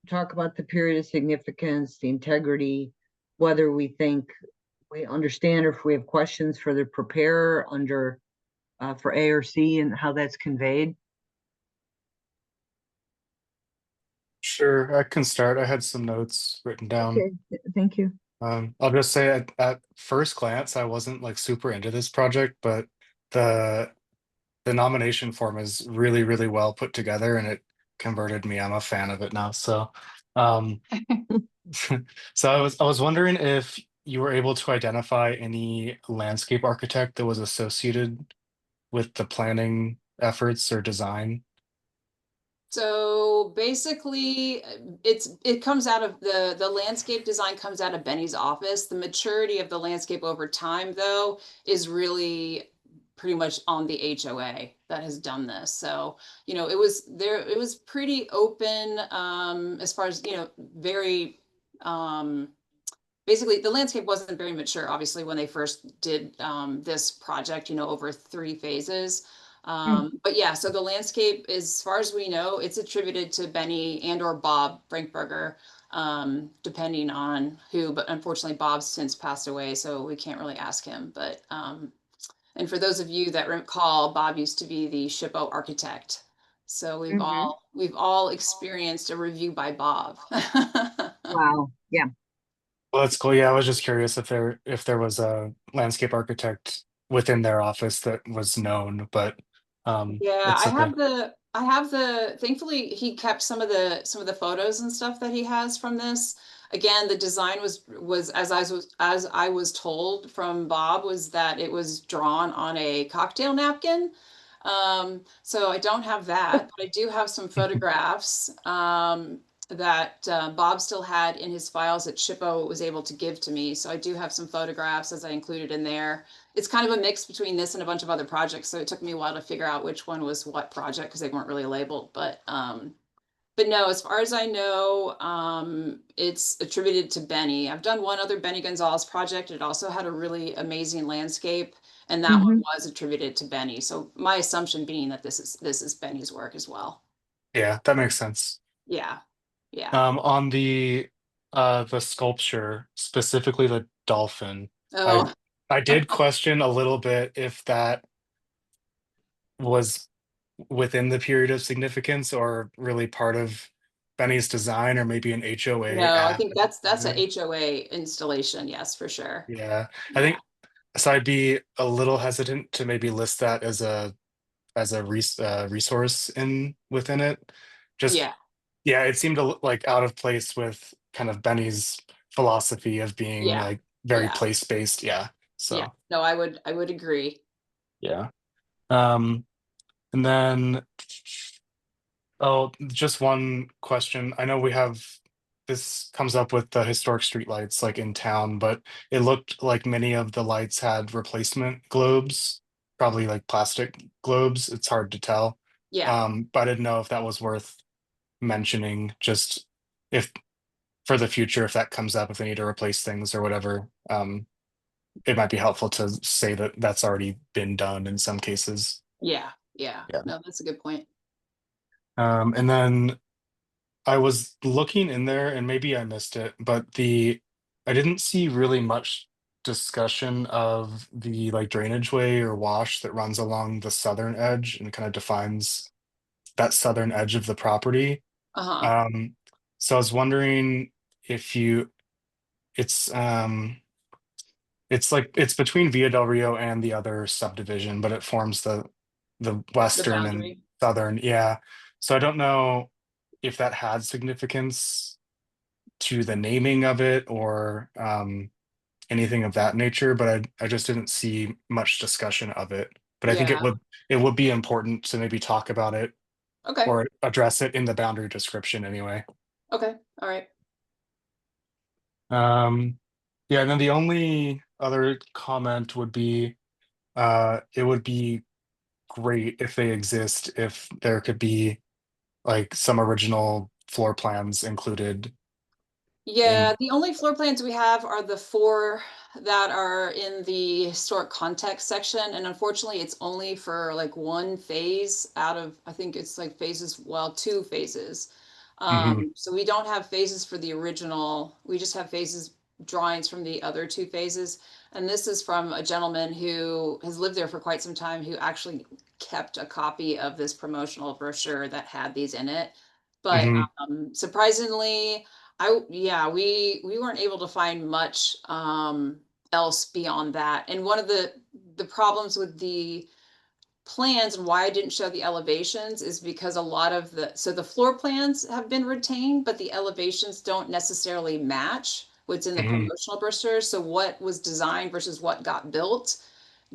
talk about the period of significance, the integrity, whether we think we understand or if we have questions for the preparer under, for A or C and how that's conveyed. Sure, I can start. I had some notes written down. Okay, thank you. I'll just say at first glance, I wasn't like super into this project, but the nomination form is really, really well put together, and it converted me. I'm a fan of it now. So, so I was wondering if you were able to identify any landscape architect that was associated with the planning efforts or design. So basically, it comes out of the landscape design comes out of Benny's office. The maturity of the landscape over time, though, is really pretty much on the HOA that has done this. So, it was pretty open as far as, very basically the landscape wasn't very mature, obviously, when they first did this project, over 3 phases. But yeah, so the landscape, as far as we know, it's attributed to Benny and or Bob Frankberger, depending on who, but unfortunately Bob's since passed away, so we can't really ask him. But and for those of you that recall, Bob used to be the SHPO architect. So we've all experienced a review by Bob. Wow, yeah. Well, that's cool. Yeah, I was just curious if there was a landscape architect within their office that was known, but Yeah, it's okay. I have the thankfully he kept some of the photos and stuff that he has from this. Again, the design was as I was told from Bob, was that it was drawn on a cocktail napkin. So I don't have that, but I do have some photographs that Bob still had in his files that SHPO was able to give to me. So I do have some photographs, as I included in there. It's kind of a mix between this and a bunch of other projects, so it took me a while to figure out which one was what project because they weren't really labeled. But no, as far as I know, it's attributed to Benny. I've done one other Benny Gonzalez project. It also had a really amazing landscape, and that one was attributed to Benny. So my assumption being that this is Benny's work as well. Yeah, that makes sense. Yeah, yeah. On the sculpture, specifically the dolphin, Oh. I did question a little bit if that was within the period of significance or really part of Benny's design, or maybe an HOA. No, I think that's a HOA installation. Yes, for sure. Yeah, I think so. I'd be a little hesitant to maybe list that as a resource within it. Just yeah, it seemed like out of place with kind of Benny's philosophy of being like very place-based. Yeah. So yeah, no, I would agree. yeah. And then just one question. I know this comes up with the historic streetlights like in town, but it looked like many of the lights had replacement globes, probably like plastic globes. It's hard to tell. Yeah. But I didn't know if that was worth mentioning, just if for the future, if that comes up, if they need to replace things or whatever, it might be helpful to say that that's already been done in some cases. Yeah. No, that's a good point. And then I was looking in there and maybe I missed it, but I didn't see really much discussion of the like drainage way or wash that runs along the southern edge and kind of defines that southern edge of the property. So I was wondering if you, it's like, it's between Villa del Rio and the other subdivision, but it forms the western and boundary. southern, yeah. So I don't know if that had significance to the naming of it or anything of that nature, but I just didn't see much discussion of it. But I think Yeah, it would be important to maybe talk about it okay, or address it in the boundary description anyway. okay, all right. Yeah, and then the only other comment would be it would be great if they exist, if there could be like some original floor plans included Yeah, in. the only floor plans we have are the 4 that are in the historic context section. And unfortunately, it's only for like 1 phase out of, I think it's like phases, well, 2 phases. Mhm, So we don't have phases for the original. We just have phases, drawings from the other 2 phases. And this is from a gentleman who has lived there for quite some time, who actually kept a copy of this promotional brochure that had these in it. But mhm, surprisingly, yeah, we weren't able to find much else beyond that. And one of the problems with the plans and why I didn't show the elevations is because a lot of the floor plans have been retained, but the elevations don't necessarily match what's in the mhm. promotional brochure. So what was designed versus what got built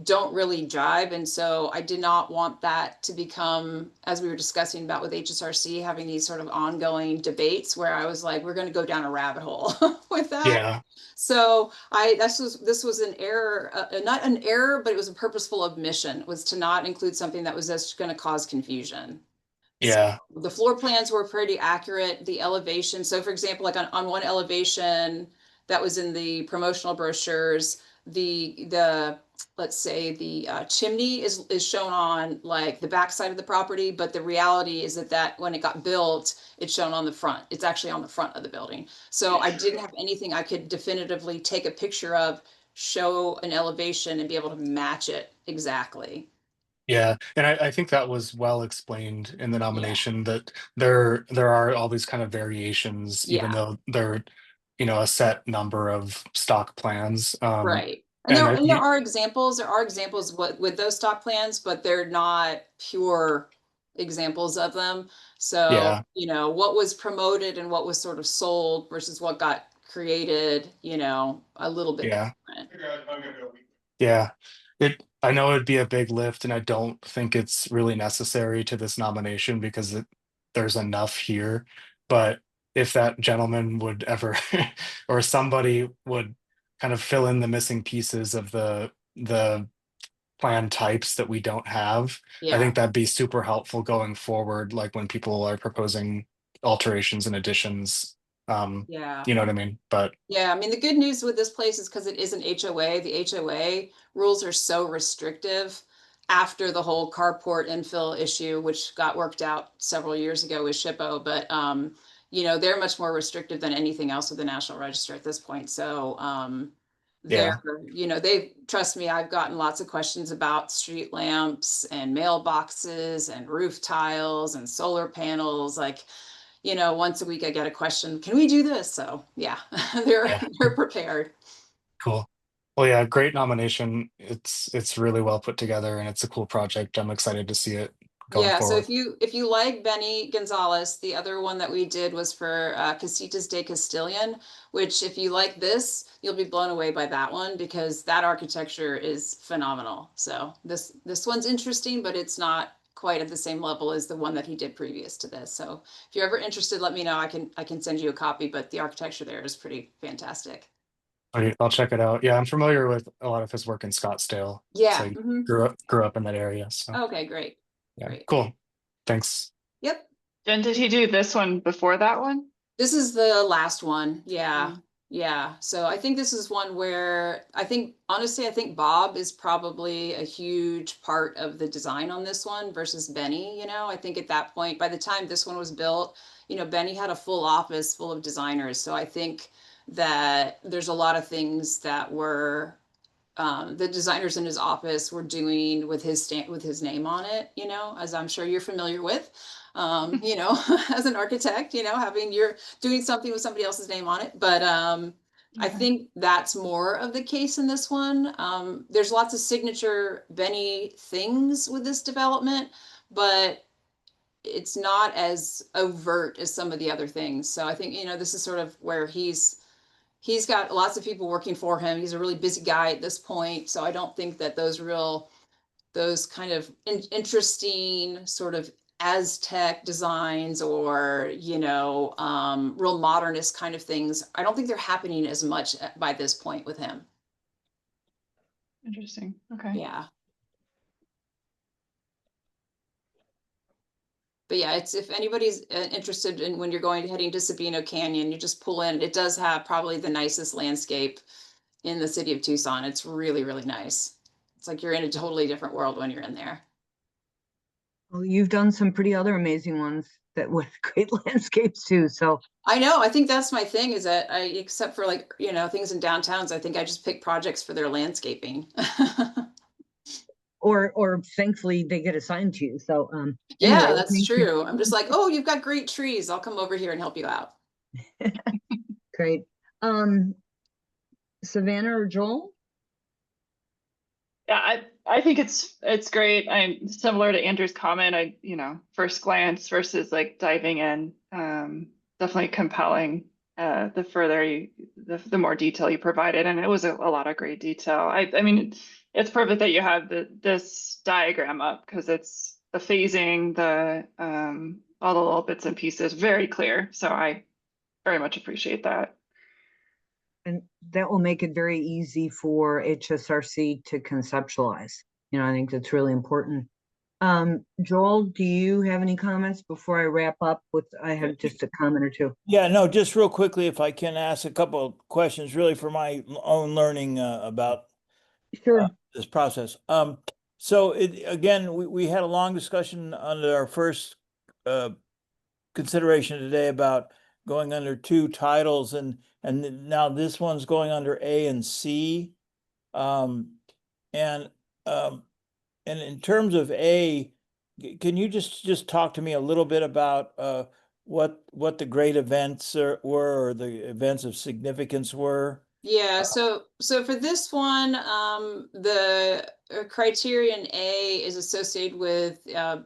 don't really jive. And so I did not want that to become, as we were discussing about with HSRC, having these sort of ongoing debates where I was like, we're going to go down a rabbit hole with that. Yeah, So this was an error, not an error, but it was a purposeful omission, was to not include something that was just going to cause confusion. So yeah, the floor plans were pretty accurate. The elevation. So for example, like on one elevation that was in the promotional brochures, the let's say the chimney is shown on like the back side of the property, but the reality is that when it got built, it's shown on the front. It's actually on the front of the building. So I didn't have anything I could definitively take a picture of, show an elevation, and be able to match it exactly. yeah. And I think that was well explained in the Yeah. nomination that there are all these kind of variations, even Yeah. though they're, a set number of stock plans. Right. And And there are examples, with those stock plans, but they're not pure examples of them. So, yeah, what was promoted and what was sort of sold versus what got created, a little bit yeah. different. Yeah, I know it'd be a big lift, and I don't think it's really necessary to this nomination because there's enough here. But if that gentleman would ever, or somebody would kind of fill in the missing pieces of the plan types that we don't have, I Yeah. think that'd be super helpful going forward, like when people are proposing alterations and additions. Yeah. You know what I mean? But Yeah, I mean, the good news with this place is because it is an HOA, the HOA rules are so restrictive after the whole carport infill issue, which got worked out several years ago with SHPO, but they're much more restrictive than anything else with the National Register at this point. So they're, yeah, trust me, I've gotten lots of questions about street lamps and mailboxes and roof tiles and solar panels, like once a week I get a question, can we do this? So yeah, they're yeah. they're prepared. Cool. Well, yeah, great nomination. It's really well put together and it's a cool project. I'm excited to see it going Yeah, so forward. if you like Benny Gonzalez, the other one that we did was for Casitas de Castilian, which if you like this, you'll be blown away by that one because that architecture is phenomenal. So this one's interesting, but it's not quite at the same level as the one that he did previous to this. So if you're ever interested, let me know. I can send you a copy, but the architecture there is pretty fantastic. I'll check it out. Yeah, I'm familiar with a lot of his work in Scottsdale. So Yeah. I grew up in that area. So Okay, great. yeah, Great. cool. Thanks. Yep. Jen, did he do this one before that one? This is the last one. Yeah. Mm. Yeah. So I think this is one where honestly, I think Bob is probably a huge part of the design on this one versus Benny. I think at that point, by the time this one was built, Benny had a full office full of designers. So I think that there's a lot of things that were the designers in his office were doing with his name on it, you know, as I'm sure you're familiar with. You know, as an architect, you know, you're doing something with somebody else's name on it. But I think that's more of the case in this one. There's lots of signature Benny things with this development, but it's not as overt as some of the other things. So I think, you know, this is sort of where he's got lots of people working for him. He's a really busy guy at this point. So I don't think that those kind of interesting sort of Aztec designs or, you know, real modernist kind of things, I don't think they're happening as much by this point with him. Interesting. Okay. Yeah. But yeah, it's, if anybody's interested in when you're heading to Sabino Canyon, you just pull in. It does have probably the nicest landscape in the city of Tucson. It's really, really nice. It's like you're in a totally different world when you're in there. Well, you've done some pretty other amazing ones that with great landscapes too. So I know. I think that's my thing is that except for like, you know, things in downtowns, I think I just pick projects for their landscaping. or thankfully they get assigned to you. So Yeah, anyway, that's thank you. true. I'm just like, oh, you've got great trees. I'll come over here and help you out. Great. Savannah or Joel? Yeah, I think it's great. I'm similar to Andrew's comment. You know, first glance versus like diving in, definitely compelling. The more detail you provided, and it was a lot of great detail. I mean, it's perfect that you have this diagram up because it's the phasing, all the little bits and pieces, very clear. So I very much appreciate that. And that will make it very easy for HSRC to conceptualize. You know, I think that's really important. Joel, do you have any comments before I wrap up with, I have just a comment or two. Yeah, no, just real quickly, if I can ask a couple of questions really for my own learning about Sure. this process. So again, we had a long discussion under our first consideration today about going under 2 titles, and now this one's going under A and C. And in terms of A, can you just talk to me a little bit about what the great events were, or the events of significance were? Yeah, so for this one, the criterion A is associated with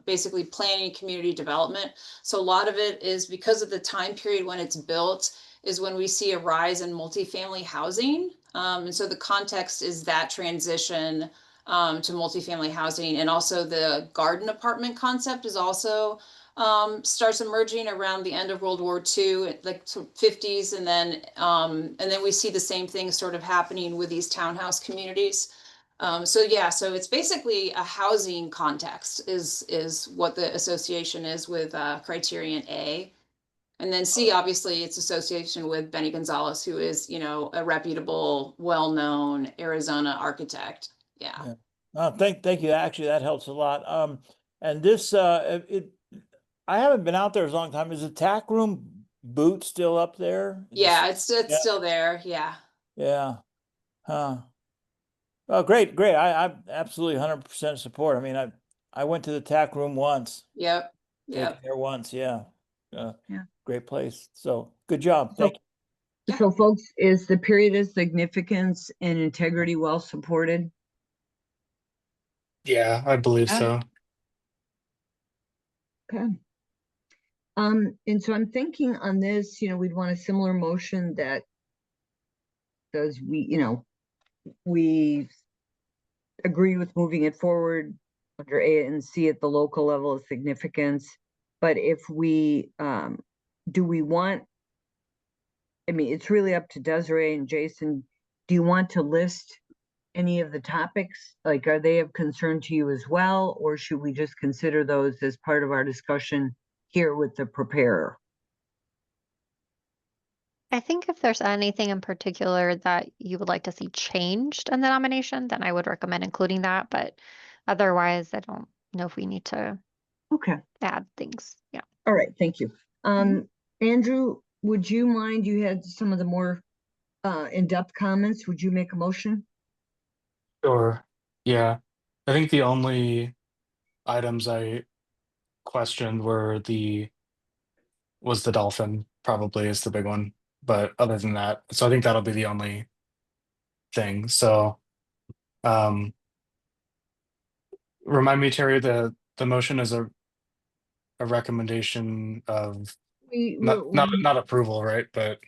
basically planning community development. So a lot of it is because of the time period when it's built is when we see a rise in multifamily housing. And so the context is that transition to multifamily housing, and also the garden apartment concept is also starts emerging around the end of World War II, like 50s, and then we see the same thing sort of happening with these townhouse communities. So yeah, so it's basically a housing context is what the association is with criterion A. And then C, obviously, it's association with Benny Gonzalez, who is, you know, a reputable, well-known Arizona architect. Yeah. Thank you. Actually, that helps a lot. And this, I haven't been out there as a long time. Is the tack room boot still up there? Yeah, it's still there. Yeah. Yeah. Huh. Oh, great. I absolutely 100% support. I mean, I went to the tack room once. Yep. Taken there once. Yeah. Yeah. Great place. So good job. So- Thank you. So folks, is the period of significance and integrity well supported? Yeah, I believe Yeah. so. Okay. And so I'm thinking on this, you know, we'd want a similar motion that does we agree with moving it forward under A and C at the local level of significance. But if we, do we want, I mean, it's really up to Desiree and Jason. Do you want to list any of the topics? Like, are they of concern to you as well? Or should we just consider those as part of our discussion here with the preparer? I think if there's anything in particular that you would like to see changed in the nomination, then I would recommend including that. But otherwise, I don't know if we need to Okay. add things. Yeah. All right. Thank you. Andrew, would you mind, you had some of the more in-depth comments. Would you make a motion? Sure. Yeah. I think the only items I questioned was the dolphin, probably is the big one. But other than that, so I think that'll be the only thing. So um remind me, Terry, the motion is a recommendation of We, not approval, right? But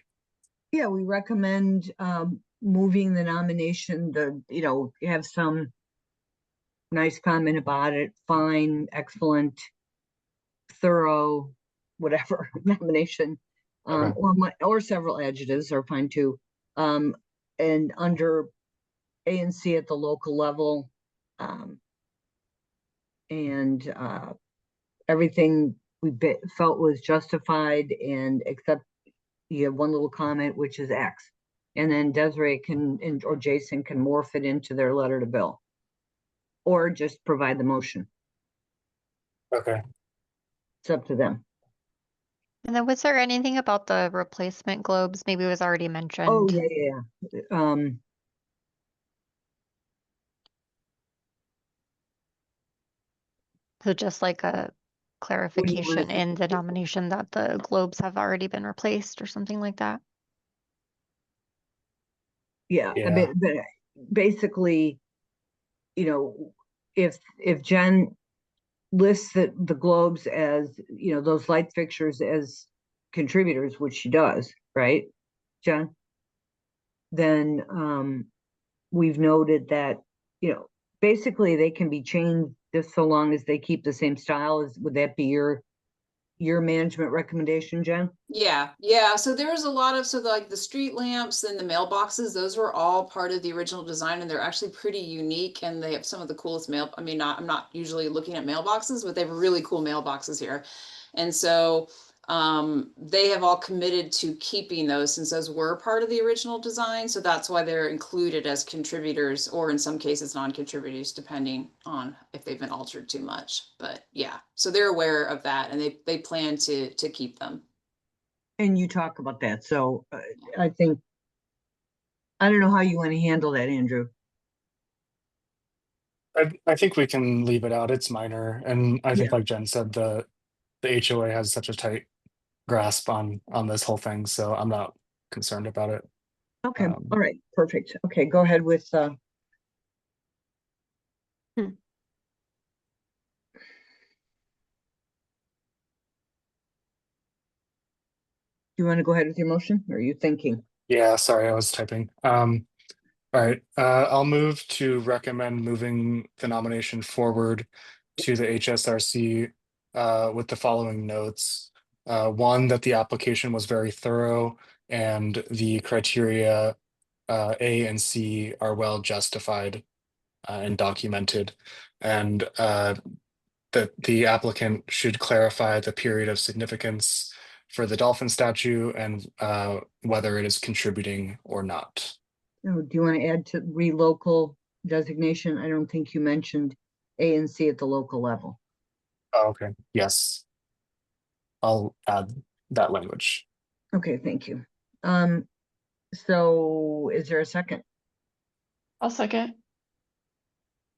yeah, we recommend moving the nomination, have some nice comment about it, fine, excellent, thorough, whatever nomination. Okay. Or several adjectives are fine too. And under A and C at the local level, and everything we felt was justified, and except you have one little comment, which is X. And then Desiree or Jason can morph it into their letter to Bill. Or just provide the motion. Okay. It's up to them. And then was there anything about the replacement globes? Maybe it was already mentioned. Oh, yeah. So just like a clarification in the nomination that the globes have already been replaced or something like that. Yeah, Yeah. but basically, if Jen lists the globes as, those light fixtures as contributors, which she does, right, Jen? Then we've noted that, basically they can be changed just so long as they keep the same style. Would that be your management recommendation, Jen? Yeah. So there was a lot of, like the street lamps and the mailboxes, those were all part of the original design, and they're actually pretty unique, and they have some of the coolest I'm not usually looking at mailboxes, but they have really cool mailboxes here. And so they have all committed to keeping those, since those were part of the original design. So that's why they're included as contributors, or in some cases non-contributors, depending on if they've been altered too much. But yeah, so they're aware of that, and they plan to keep them. And you talk about that. So I don't know how you want to handle that, Andrew. I think we can leave it out. It's minor, and I think, Yeah. like Jen said, the HOA has such a tight grasp on this whole thing, so I'm not concerned about it. Okay. All right. Perfect. Okay. Go ahead with you want to go ahead with your motion, or are you thinking? Yeah, sorry, I was typing. All right, I'll move to recommend moving the nomination forward to the HSRC with the following notes. One, that the application was very thorough and the criteria A and C are well justified and documented, and that the applicant should clarify the period of significance for the dolphin statue and whether it is contributing or not. Oh, do you want to add to local designation? I don't think you mentioned A and C at the local level. Oh, okay, yes. I'll add that language. Okay, thank you. So is there a second? I'll second.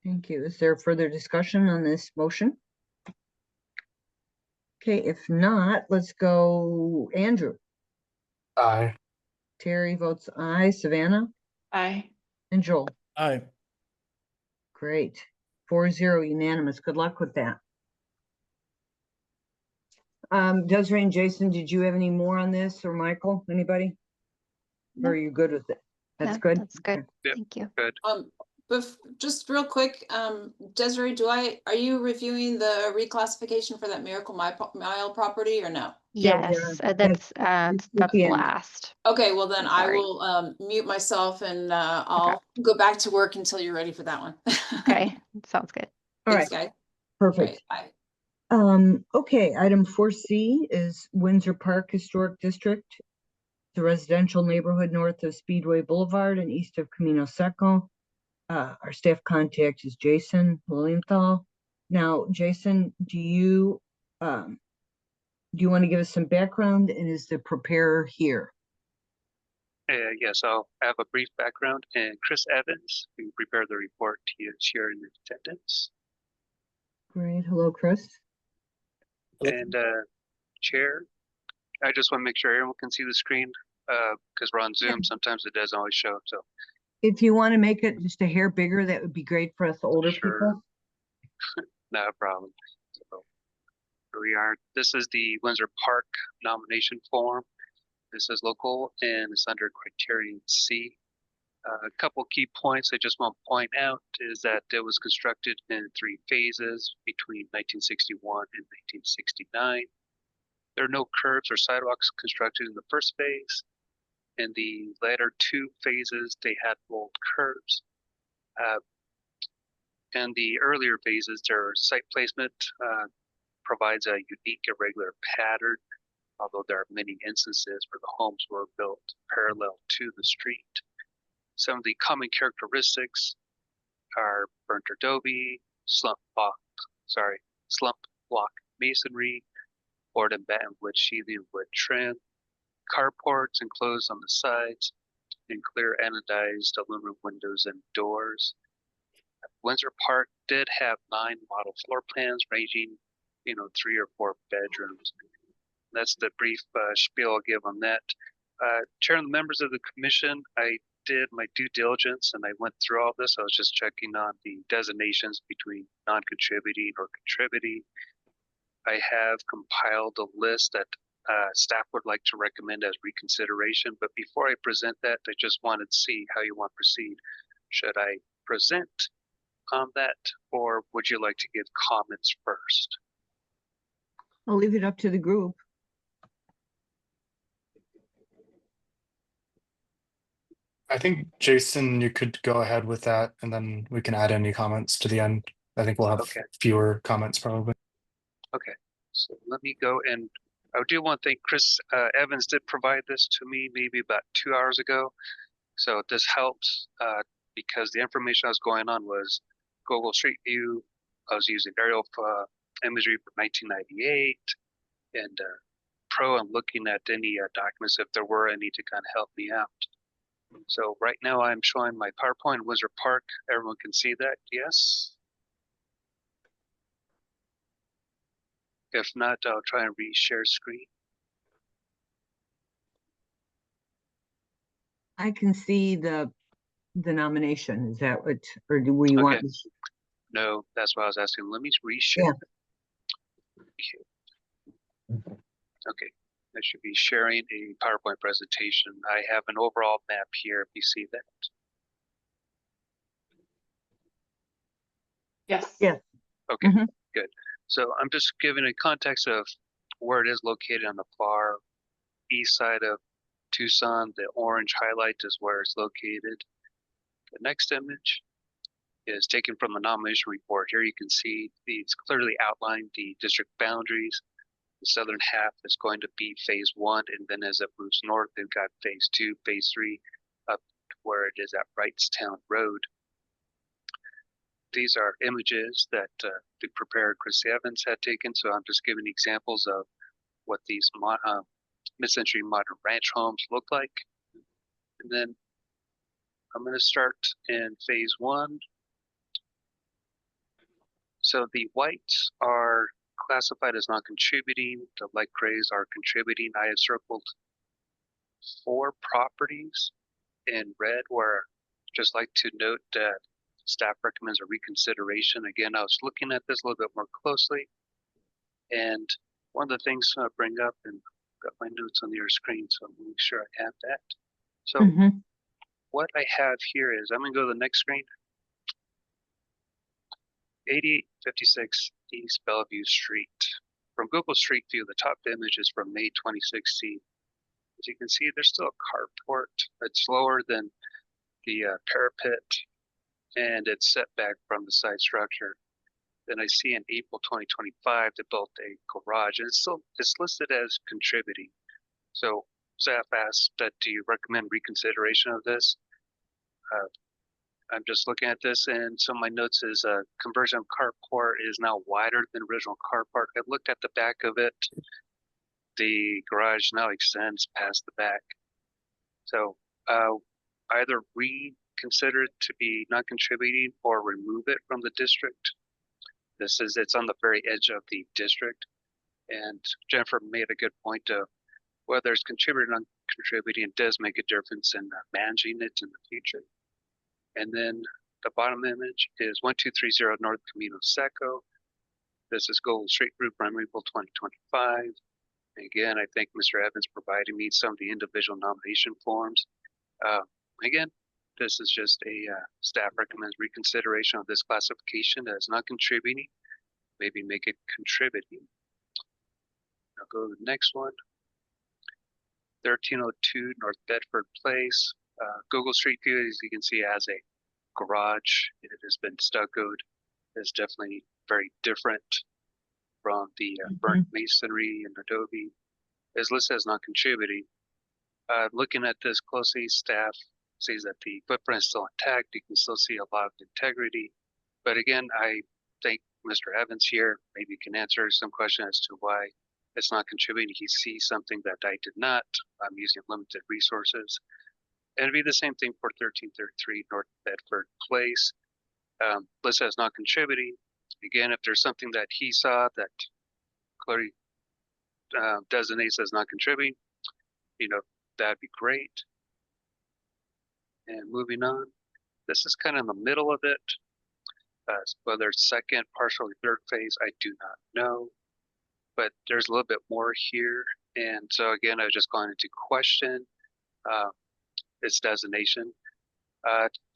Thank you. Is there further discussion on this motion? Okay, if not, let's go Andrew. Aye. Terry votes aye. Savannah Aye. and Joel. Aye. Great. 4-0 unanimous. Good luck with that. Desiree and Jason, did you have any more on this, or Michael? Anybody? Or are you good with it? That's Yeah, good. That's good. Okay. Yep. Thank you. Good. But just real quick, Desiree, are you reviewing the reclassification for that Miracle Mile property or no? Yeah, Yes, that's that's the end. last. Okay, well then I Sorry. will mute myself, and I'll go back to work until you're ready for that one. Okay, sounds good. All Thanks, right, guys. perfect. Right, bye. Okay, item 4C is Windsor Park Historic District, the residential neighborhood north of Speedway Boulevard and east of Camino Seco. Our staff contact is Jason Lilienthal. Now, Jason, do you want to give us some background, and is the preparer here? Yes, I'll have a brief background. And Chris Evans, who prepared the report, he is here in attendance. Great. Hello, Chris. And Chair, I just want to make sure everyone can see the screen because we're on Zoom. Sometimes it doesn't always show. So If you want to make it just a hair bigger, that would be great for us older Sure. people. no problem. So here we are. This is the Windsor Park nomination form. This is local and it's under criterion C. A couple key points I just want to point out is that it was constructed in 3 phases between 1961 and 1969. There are no curbs or sidewalks constructed in the first phase. In the latter 2 phases, they had rolled curbs. In the earlier phases, their site placement provides a unique irregular pattern, although there are many instances where the homes were built parallel to the street. Some of the common characteristics are burnt adobe, slump block masonry, board and batten wood sheathing wood trim, carports enclosed on the sides, and clear anodized aluminum windows and doors. Windsor Park did have 9 model floor plans ranging, 3 or 4 bedrooms. That's the brief spiel I'll give on that. Chair and members of the commission, I did my due diligence and I went through all this. I was just checking on the designations between non-contributing or contributing. I have compiled a list that staff would like to recommend as reconsideration. But before I present that, I just wanted to see how you want to proceed. Should I present on that, or would you like to give comments first? I'll leave it up to the group. I think, Jason, you could go ahead with that, and then we can add any comments to the end. I think we'll have Okay. fewer comments probably. Okay, so let me go, and I do want to thank Chris Evans did provide this to me maybe about 2 hours ago. So this helps because the information I was going on was Google Street View. I was using aerial imagery from 1998 and Pro and looking at any documents if there were any to kind of help me out. So right now I'm showing my PowerPoint Windsor Park. Everyone can see that, yes? If not, I'll try and re-share screen. I can see the nomination. Is that what, or do we want? Okay. No, that's what I was asking. Let me re-share. Yeah. Okay, I should be sharing a PowerPoint presentation. I have an overall map here, if you see that. Yes. Yeah. Okay, Mhm. good. So I'm just giving a context of where it is located on the far east side of Tucson. The orange highlight is where it's located. The next image is taken from the nomination report. Here you can see it's clearly outlined the district boundaries. The southern half is going to be phase 1, and then as it moves north, they've got phase 2, phase 3, up to where it is at Wrightstown Road. These are images that the preparer Chris Evans had taken, so I'm just giving examples of what these mid-century modern ranch homes look like. And then I'm going to start in phase 1. So the whites are classified as non-contributing. The light grays are contributing. I have circled 4 properties in red where I'd just like to note that staff recommends a reconsideration. Again, I was looking at this a little bit more closely. And one of the things I bring up, and I've got my notes on your screen, so I'm make sure I have that. So Mhm. what I have here is, I'm going to go to the next screen. 8856 East Bellevue Street. From Google Street View, the top image is from May 2016. As you can see, there's still a carport. It's lower than the parapet, and it's set back from the side structure. Then I see in April 2025, they built a garage, and it's listed as contributing. So staff asked that, do you recommend reconsideration of this? I'm just looking at this, and some of my notes is conversion of carport is now wider than original carport. I looked at the back of it. The garage now extends past the back. So either reconsider it to be non-contributing or remove it from the district. It's on the very edge of the district. And Jennifer made a good point of whether it's contributing or non-contributing does make a difference in managing it in the future. And then the bottom image is 1230 North Camino Seco. This is Gold Street Group Renewable 2025. Again, I think Mr. Evans provided me some of the individual nomination forms. Again, this is just a staff recommends reconsideration of this classification as not contributing, maybe make it contributing. I'll go to the next one. 1302 North Bedford Place. Google Street View, as you can see, has a garage. It has been stuccoed. It's definitely very different from the burnt masonry and adobe. Is listed as not contributing. Looking at this closely, staff sees that the footprint is still intact. You can still see a lot of integrity. But again, I think Mr. Evans here maybe can answer some question as to why it's not contributing. He sees something that I did not. I'm using limited resources. And it'd be the same thing for 1333 North Bedford Place. Listed as not contributing. Again, if there's something that he saw that clearly designates as not contributing, that'd be great. And moving on, this is kind of in the middle of it. Whether it's second, partial, or third phase, I do not know. But there's a little bit more here. And so again, I was just going into question its designation.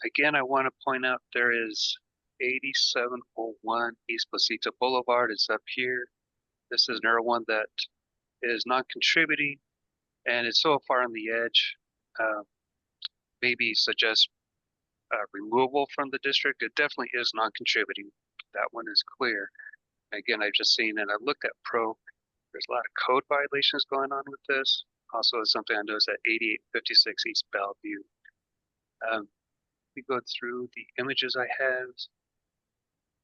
Again, I want to point out there is 8701 East Placita Boulevard. It's up here. This is another one that is not contributing, and it's so far on the edge. Maybe suggest removal from the district. It definitely is not contributing. That one is clear. Again, I've just seen, and I looked at pro. There's a lot of code violations going on with this. Also, it's something I noticed at 8856 East Bellevue. We go through the images I have.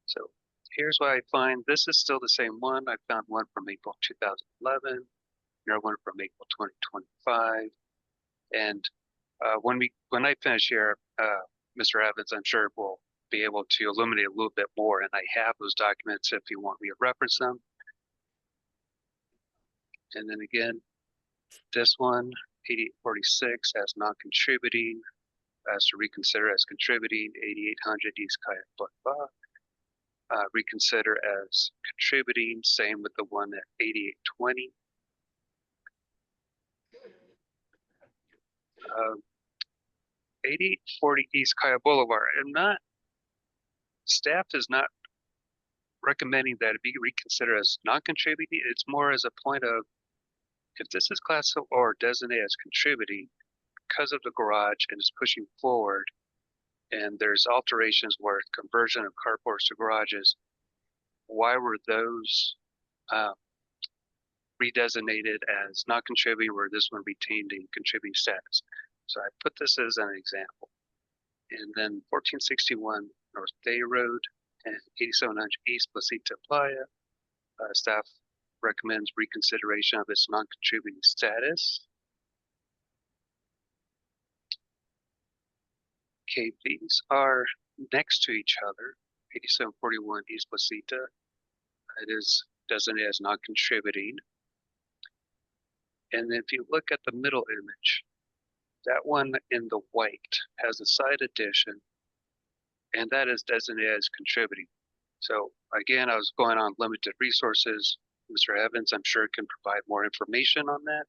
So here's what I find. This is still the same one. I found one from April 2011, another one from April 2025. And when I finish here, Mr. Evans, I'm sure will be able to illuminate a little bit more. And I have those documents if you want me to reference them. And then again, this one, 8846 as not contributing, as to reconsider as contributing, 8800 East Kayak Boulevard. Reconsider as contributing, same with the one at 8820. 8840 East Kaya Boulevard. Staff is not recommending that it be reconsidered as non-contributing. It's more as a point of, if this is classified or designated as contributing because of the garage and is pushing forward, and there's alterations where conversion of carports to garages, why were those redesignated as not contributing where this one retained a contributing status? So I put this as an example. And then 1461 North Bay Road and 8700 East Placita Playa. Staff recommends reconsideration of its non-contributing status. Okay, these are next to each other. 8741 East Placita. It is designated as not contributing. And if you look at the middle image, that one in the white has a side addition, and that is designated as contributing. So again, I was going on limited resources. Mr. Evans, I'm sure, can provide more information on that.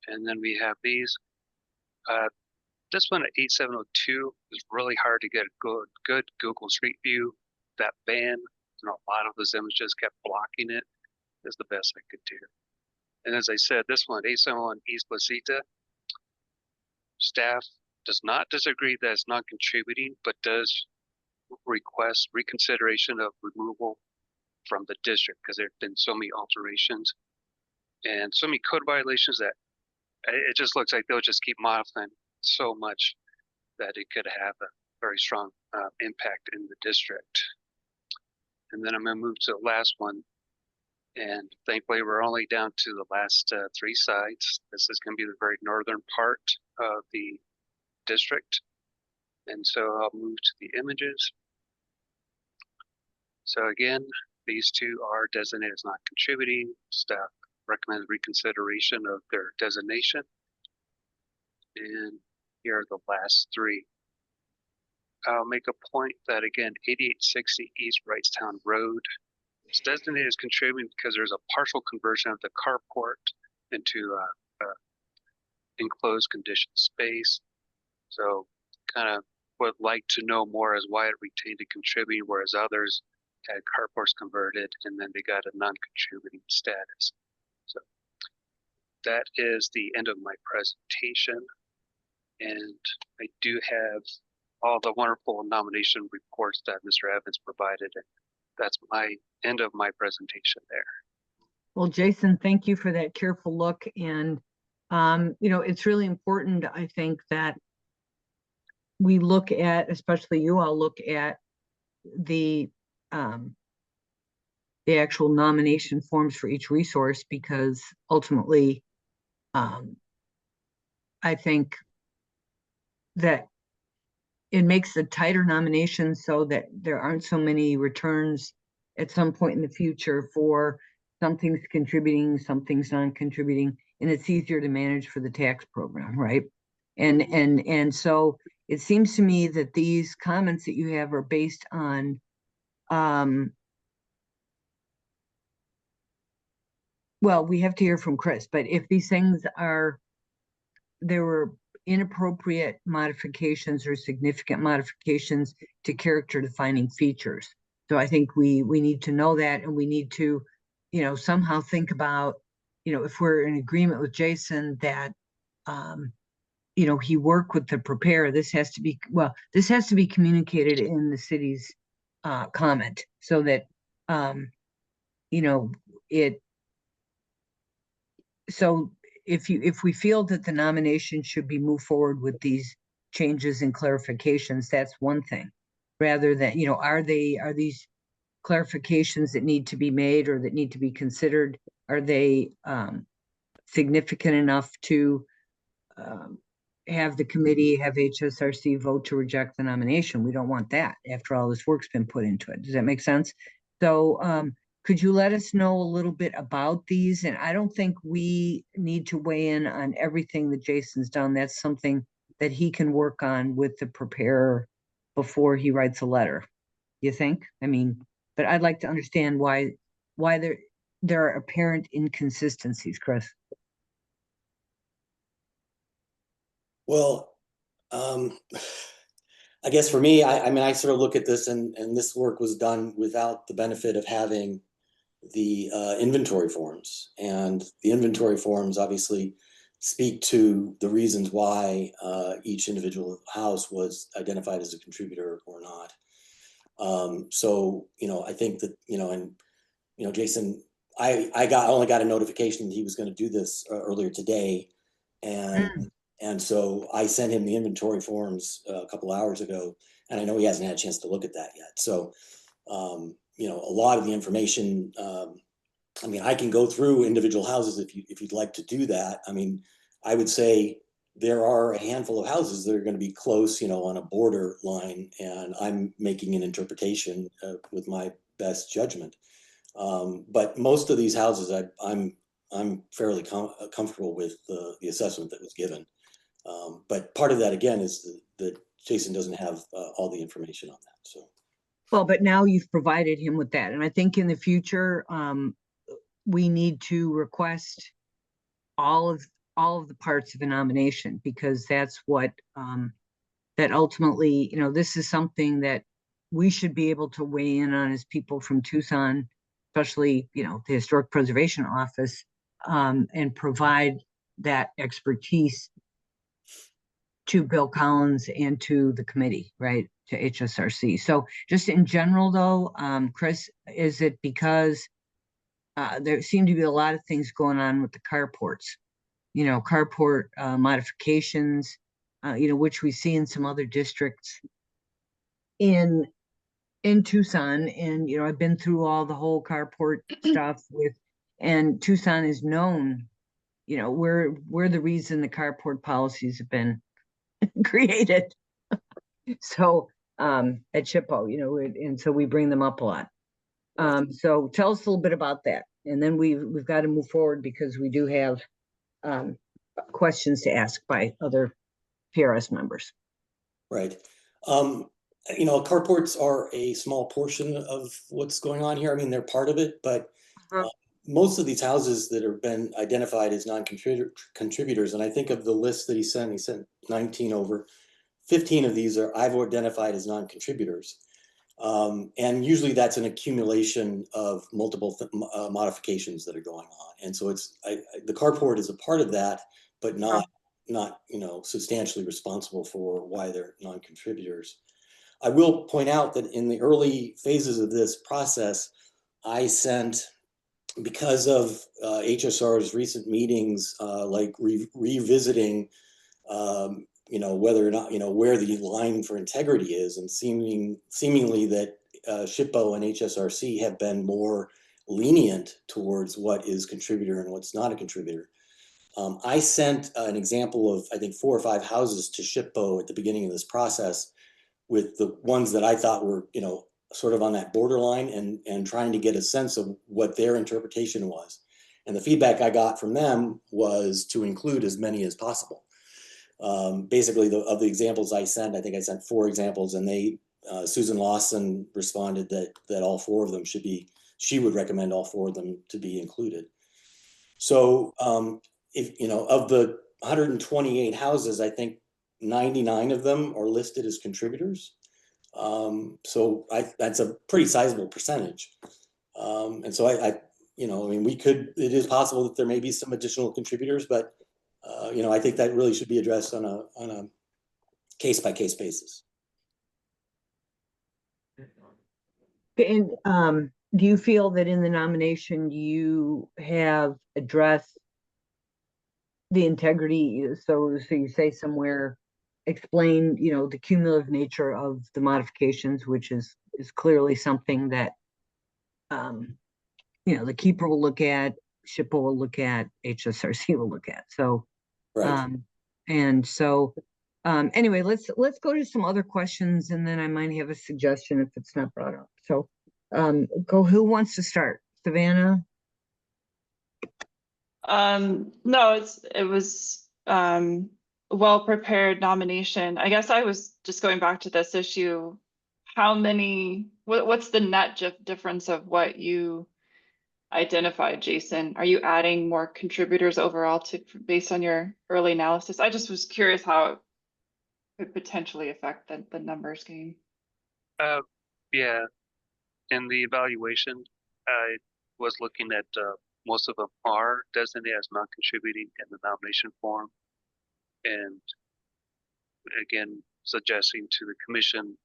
And then we have these. This one at 8702 is really hard to get a good Google Street View. That ban, a lot of those images kept blocking it. Is the best I could do. And as I said, this one, 871 East Placita, staff does not disagree that it's not contributing, but does request reconsideration of removal from the district because there have been so many alterations and so many code violations that it just looks like they'll just keep modifying so much that it could have a very strong impact in the district. And then I'm going to move to the last one. And thankfully, we're only down to the last 3 sites. This is going to be the very northern part of the district. And so I'll move to the images. So again, these 2 are designated as not contributing. Staff recommends reconsideration of their designation. And here are the last 3. I'll make a point that again, 8860 East Wrightstown Road is designated as contributing because there's a partial conversion of the carport into enclosed conditioned space. So kind of would like to know more as why it retained a contributing, whereas others had carports converted and then they got a non-contributing status. So that is the end of my presentation. And I do have all the wonderful nomination reports that Mr. Evans provided. And that's my end of my presentation there. Well, Jason, thank you for that careful look. And, you know, it's really important, I think, that we look at, especially you all look at the actual nomination forms for each resource, because ultimately, I think that it makes a tighter nomination so that there aren't so many returns at some point in the future for something's contributing, something's non-contributing, and it's easier to manage for the tax program, right? And so it seems to me that these comments that you have are based on well, we have to hear from Chris, but if these things are, there were inappropriate modifications or significant modifications to character defining features. So I think we need to know that, and we need to, you know, somehow think about, you know, if we're in agreement with Jason that, you know, he work with the preparer, this has to be, well, this has to be communicated in the city's comment so that, you know, so if we feel that the nomination should be moved forward with these changes and clarifications, that's one thing. Rather than, you know, are these clarifications that need to be made or that need to be considered, are they significant enough to have the committee, have HSRC vote to reject the nomination? We don't want that after all this work's been put into it. Does that make sense? So could you let us know a little bit about these? And I don't think we need to weigh in on everything that Jason's done. That's something that he can work on with the preparer before he writes a letter. You think? I mean, but I'd like to understand why there are apparent inconsistencies, Chris. Well, I guess for me, I mean, I sort of look at this and this work was done without the benefit of having the inventory forms, and the inventory forms obviously speak to the reasons why each individual house was identified as a contributor or not. So, you know, I think that, you know, and, you know, Jason, I only got a notification that he was going to do this earlier today. And so I sent him the inventory forms a couple hours ago, and I know he hasn't had a chance to look at that yet. So, you know, a lot of the information, I mean, I can go through individual houses if you'd like to do that. I mean, I would say there are a handful of houses that are going to be close, you know, on a border line, and I'm making an interpretation with my best judgment. But most of these houses, I'm fairly comfortable with the assessment that was given. But part of that, again, is that Jason doesn't have all the information on that. So, well, but now you've provided him with that, and I think in the future we need to request all of the parts of the nomination, because that's what that ultimately, you know, this is something that we should be able to weigh in on as people from Tucson, especially, you know, the Historic Preservation Office, and provide that expertise to Bill Collins and to the committee, right, to HSRC. So just in general, though, Chris, is it because there seem to be a lot of things going on with the carports, you know, carport modifications, you know, which we see in some other districts in Tucson. And, you know, I've been through all the whole carport stuff with And Tucson is known, you know, we're the reason the carport policies have been created. So at SHPO, you know, and so we bring them up a lot. So tell us a little bit about that, and then we've got to move forward because we do have questions to ask by other PRS members. Right. You know, carports are a small portion of what's going on here. I mean, they're part of it, but most of these houses that have been identified as non-contributors, and I think of the list that he sent 19 over, 15 of these are I've identified as non-contributors. And usually that's an accumulation of multiple modifications that are going on. And so it's the carport is a part of that, but not you know, substantially responsible for why they're non-contributors. I will point out that in the early phases of this process, I sent, because of HSR's recent meetings, like revisiting, you know, whether or not, you know, where the line for integrity is, and seemingly that SHPO and HSRC have been more lenient towards what is contributor and what's not a contributor. I sent an example of, I think, 4 or 5 houses to SHPO at the beginning of this process, with the ones that I thought were, you know, sort of on that borderline, and trying to get a sense of what their interpretation was. And the feedback I got from them was to include as many as possible. Basically, of the examples I sent, I think I sent 4 examples, and Susan Lawson responded that all 4 of them should be, she would recommend all 4 of them to be included. So if, you know, of the 128 houses, I think 99 of them are listed as contributors. So that's a pretty sizable percentage. And so I, you know, I mean, it is possible that there may be some additional contributors, but you know, I think that really should be addressed on a case-by-case basis. And do you feel that in the nomination you have addressed the integrity? So you say somewhere, explain, you know, the cumulative nature of the modifications, which is clearly something that you know, the keeper will look at, SHPO will look at, HSRC will look at. So right. And so anyway, let's go to some other questions, and then I might have a suggestion if it's not brought up. So who wants to start? Savannah? No, it was well-prepared nomination. I guess I was just going back to this issue. How many, what's the net difference of what you identified, Jason? Are you adding more contributors overall based on your early analysis? I just was curious how it could potentially affect the numbers game. Yeah, in the evaluation, I was looking at most of them are designated as non-contributing in the nomination form, and again, suggesting to the commission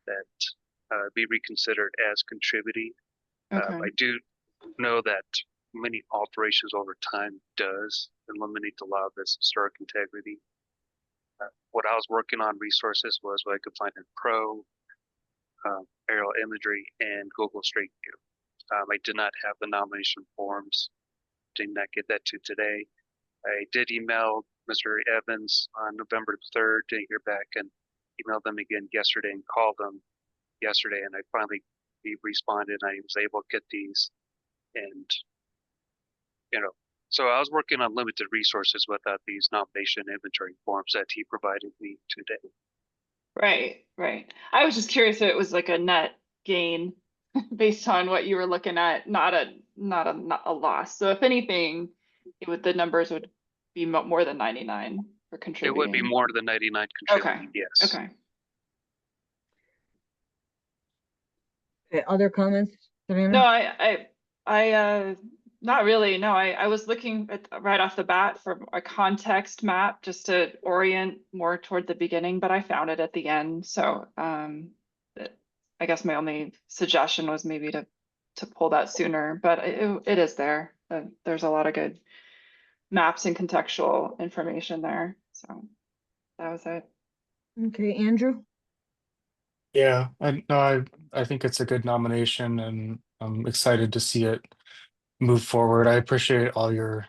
that be reconsidered as contributing. Okay. I do know that many alterations over time does eliminate the law of this historic integrity. What I was working on resources was what I could find in Pro, aerial imagery, and Google Street View. I did not have the nomination forms, did not get that to today. I did email Mr. Evans on November 3rd, didn't hear back, and emailed them again yesterday and called them yesterday, and I finally responded. I was able to get these, and you know, so I was working on limited resources without these nomination inventory forms that he provided me today. Right. I was just curious if it was like a net gain based on what you were looking at, not a loss. So if anything, the numbers would be more than 99 for contributing. It would be more than 99 contributing, okay. yes. Okay. Other comments, Savannah? No, I not really. No, I was looking at right off the bat for a context map just to orient more toward the beginning, but I found it at the end. So I guess my only suggestion was maybe to pull that sooner, but it is there. There's a lot of good maps and contextual information there. So that was it. Okay, Andrew? Yeah, I think it's a good nomination, and I'm excited to see it move forward. I appreciate all your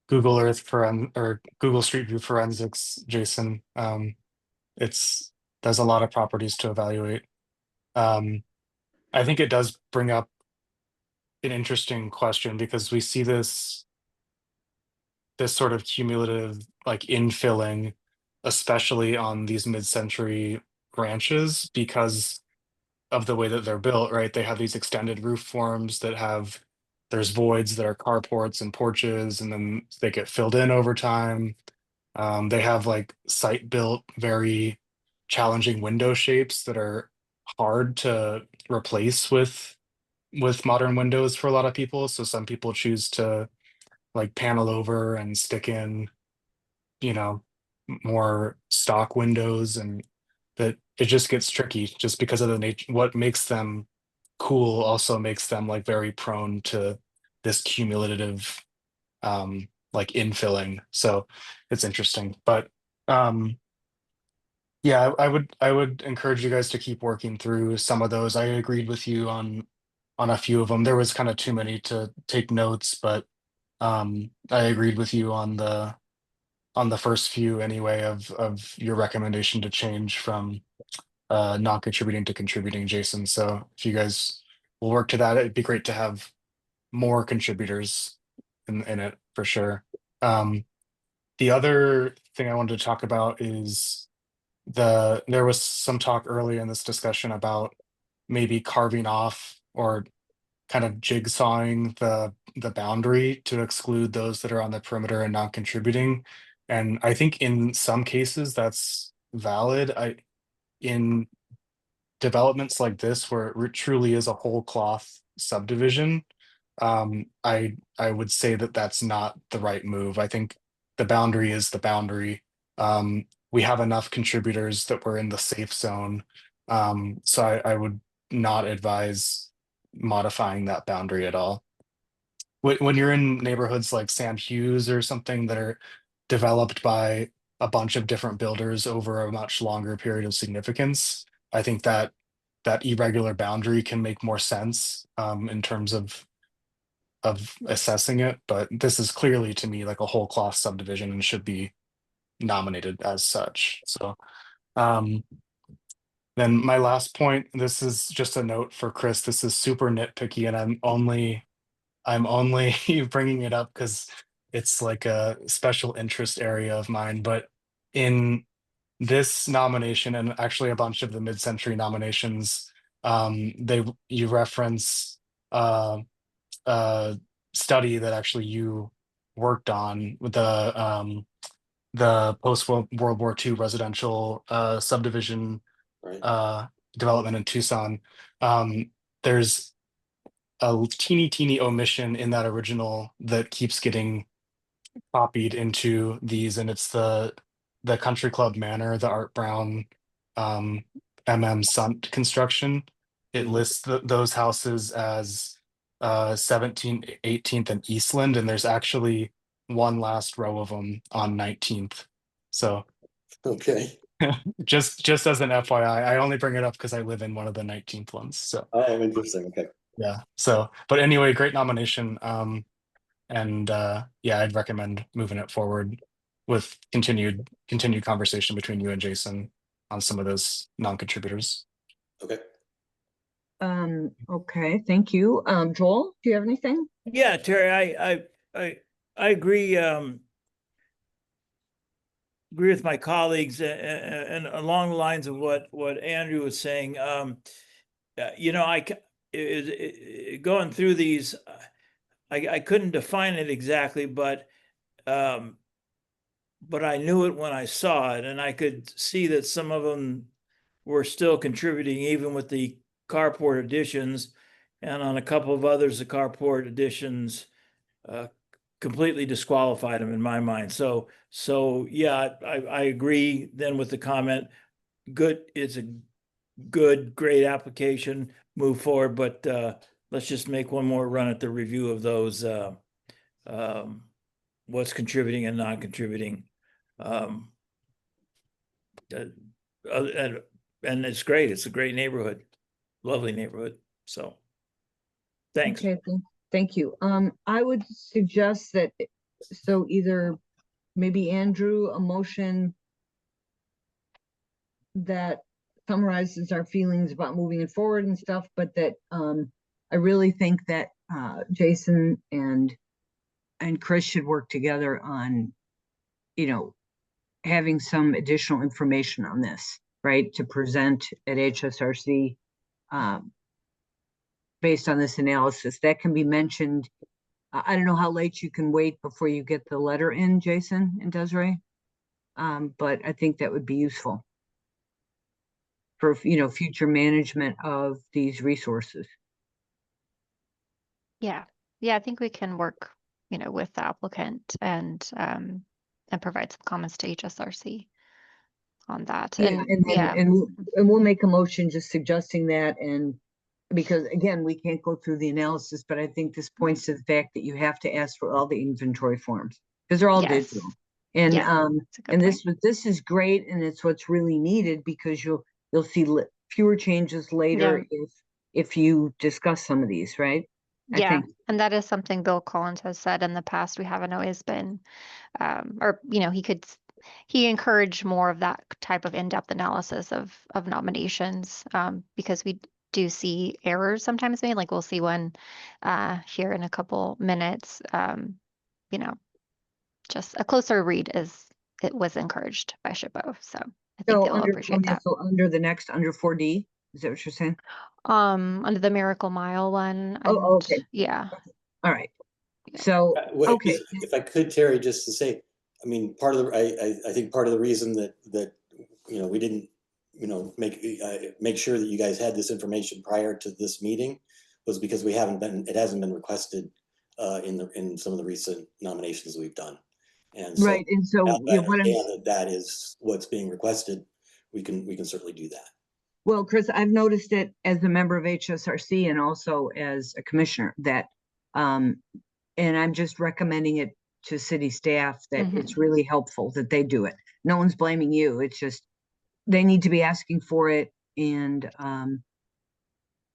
Google Earth or Google Street View forensics, Jason. There's a lot of properties to evaluate. I think it does bring up an interesting question because we see this sort of cumulative like infilling, especially on these mid-century ranches because of the way that they're built, right? They have these extended roof forms there's voids that are carports and porches, and then they get filled in over time. They have like site-built, very challenging window shapes that are hard to replace with modern windows for a lot of people. So some people choose to like panel over and stick in, more stock windows, and that it just gets tricky just because of the nature. What makes them cool also makes them like very prone to this cumulative like infilling. So it's interesting. But yeah, I would encourage you guys to keep working through some of those. I agreed with you on a few of them. There was kind of too many to take notes, but I agreed with you on the first few anyway of your recommendation to change from non-contributing to contributing, Jason. So if you guys will work to that, it'd be great to have more contributors in it for sure. The other thing I wanted to talk about is there was some talk earlier in this discussion about maybe carving off or kind of jigsawing the boundary to exclude those that are on the perimeter and non-contributing. And I think in some cases that's valid. In developments like this where it truly is a whole cloth subdivision, I would say that that's not the right move. I think the boundary is the boundary. We have enough contributors that we're in the safe zone. So I would not advise modifying that boundary at all. When you're in neighborhoods like Sam Hughes or something that are developed by a bunch of different builders over a much longer period of significance, I think that irregular boundary can make more sense in terms of assessing it. But this is clearly to me like a whole cloth subdivision and should be nominated as such. So then my last point, this is just a note for Chris. This is super nitpicky, and I'm only bringing it up because it's like a special interest area of mine. But in this nomination, and actually a bunch of the mid-century nominations, you reference study that actually you worked on with the post-World War II residential subdivision Right. development in Tucson. There's a teeny omission in that original that keeps getting copied into these, and it's the Country Club Manor, the Art Brown Sunt construction. It lists those houses as 17th, 18th, and Eastland, and there's actually one last row of them on 19th. So Okay. just as an FYI, I only bring it up because I live in one of the 19th ones. So Oh, interesting. Okay. yeah. So, but anyway, great nomination. And yeah, I'd recommend moving it forward with continued conversation between you and Jason on some of those non-contributors. Okay. Okay, thank you. Joel, do you have anything? Yeah, Terry, I agree. Agree with my colleagues and along the lines of what Andrew was saying. Going through these, I couldn't define it exactly, but I knew it when I saw it, and I could see that some of them were still contributing even with the carport additions, and on a couple of others, the carport additions completely disqualified them in my mind. So yeah, I agree then with the comment. Good, it's a great application, move forward, but let's just make one more run at the review of those what's contributing and non-contributing. And it's great. It's a great neighborhood, lovely neighborhood. So Thanks. Okay, thank you. I would suggest that, so either maybe Andrew, a motion that summarizes our feelings about moving it forward and stuff, but that I really think that Jason and Chris should work together on, you know, having some additional information on this, right, to present at HSRC based on this analysis. That can be mentioned. I don't know how late you can wait before you get the letter in, Jason and Desiree, but I think that would be useful for, you know, future management of these resources. Yeah, I think we can work, you know, with the applicant and provide some comments to HSRC on that. Yeah, And and then, yeah, and we'll make a motion just suggesting that, and because again, we can't go through the analysis, but I think this points to the fact that you have to ask for all the inventory forms because they're all yes, digital. And yeah, that's a good and point. this is great, and it's what's really needed because you'll see fewer changes later if you discuss some of these, right? I Yeah, think. and that is something Bill Collins has said in the past. We haven't always been, or you know, he encouraged more of that type of in-depth analysis of nominations, because we do see errors sometimes made. Like we'll see one here in a couple minutes. You know, just a closer read it was encouraged by SHPO. So I think So they'll appreciate that. so under 4D, is that what you're saying? Under the Miracle Mile one, Oh, and okay. yeah. All right. Yeah. So, okay. If I could, Terry, just to say, I mean, part of the, I think part of the reason that, you know, we didn't, you know, make sure that you guys had this information prior to this meeting was because it hasn't been requested in some of the recent nominations we've done. And so, Right, and so now that I what I'm understand that is what's being requested, we can certainly do that. well, Chris, I've noticed it as a member of HSRC and also as a commissioner that, and I'm just recommending it to city staff that it's really helpful that they do it. No one's blaming you. It's just they need to be asking for it and,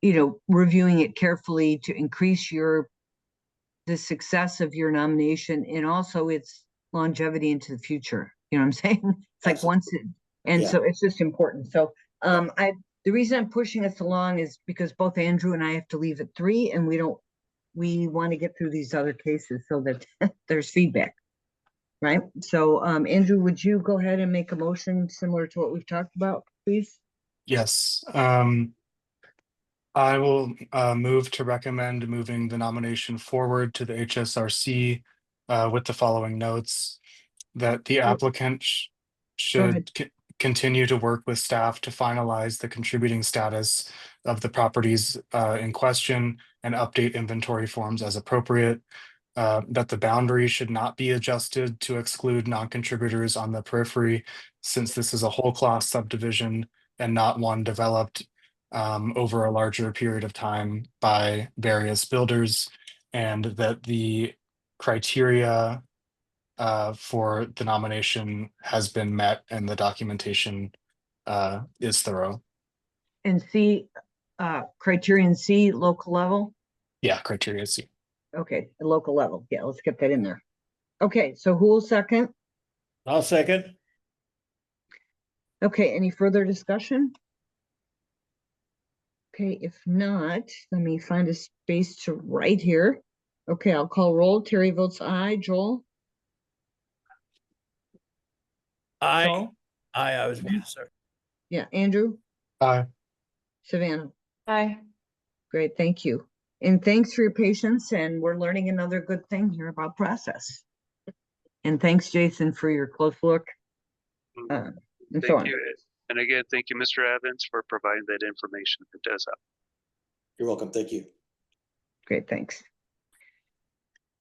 you know, reviewing it carefully to increase the success of your nomination and also its longevity into the future. You know what I'm saying? It's like once it, and so it's just important. So the reason I'm pushing us along is because both Andrew and I have to leave at 3 and we want to get through these other cases so that there's feedback. Right. So Andrew, would you go ahead and make a motion similar to what we've talked about, please? Yes. I will move to recommend moving the nomination forward to the HSRC with the following notes: that the applicant should continue to work with staff to finalize the contributing status of the properties in question and update inventory forms as appropriate. That the boundary should not be adjusted to exclude non-contributors on the periphery, since this is a whole class subdivision and not one developed over a larger period of time by various builders, and that the criteria for the nomination has been met and the documentation is thorough. And C, criterion C, local level. Yeah, criteria C. Okay, the local level. Yeah, let's get that in there. Okay, so who will second? I'll second. Okay, any further discussion? Okay, if not, let me find a space to write here. Okay, I'll call roll. Terry votes aye. Joel? I Joel? I was muted, sir. Yeah, Andrew? Aye. Savannah? Hi. Great, thank you. And thanks for your patience, and we're learning another good thing here about process. And thanks, Jason, for your close look. And so Thank on. you. And again, thank you, Mr. Evans, for providing that information. It does help. You're welcome. Thank you. Great, thanks.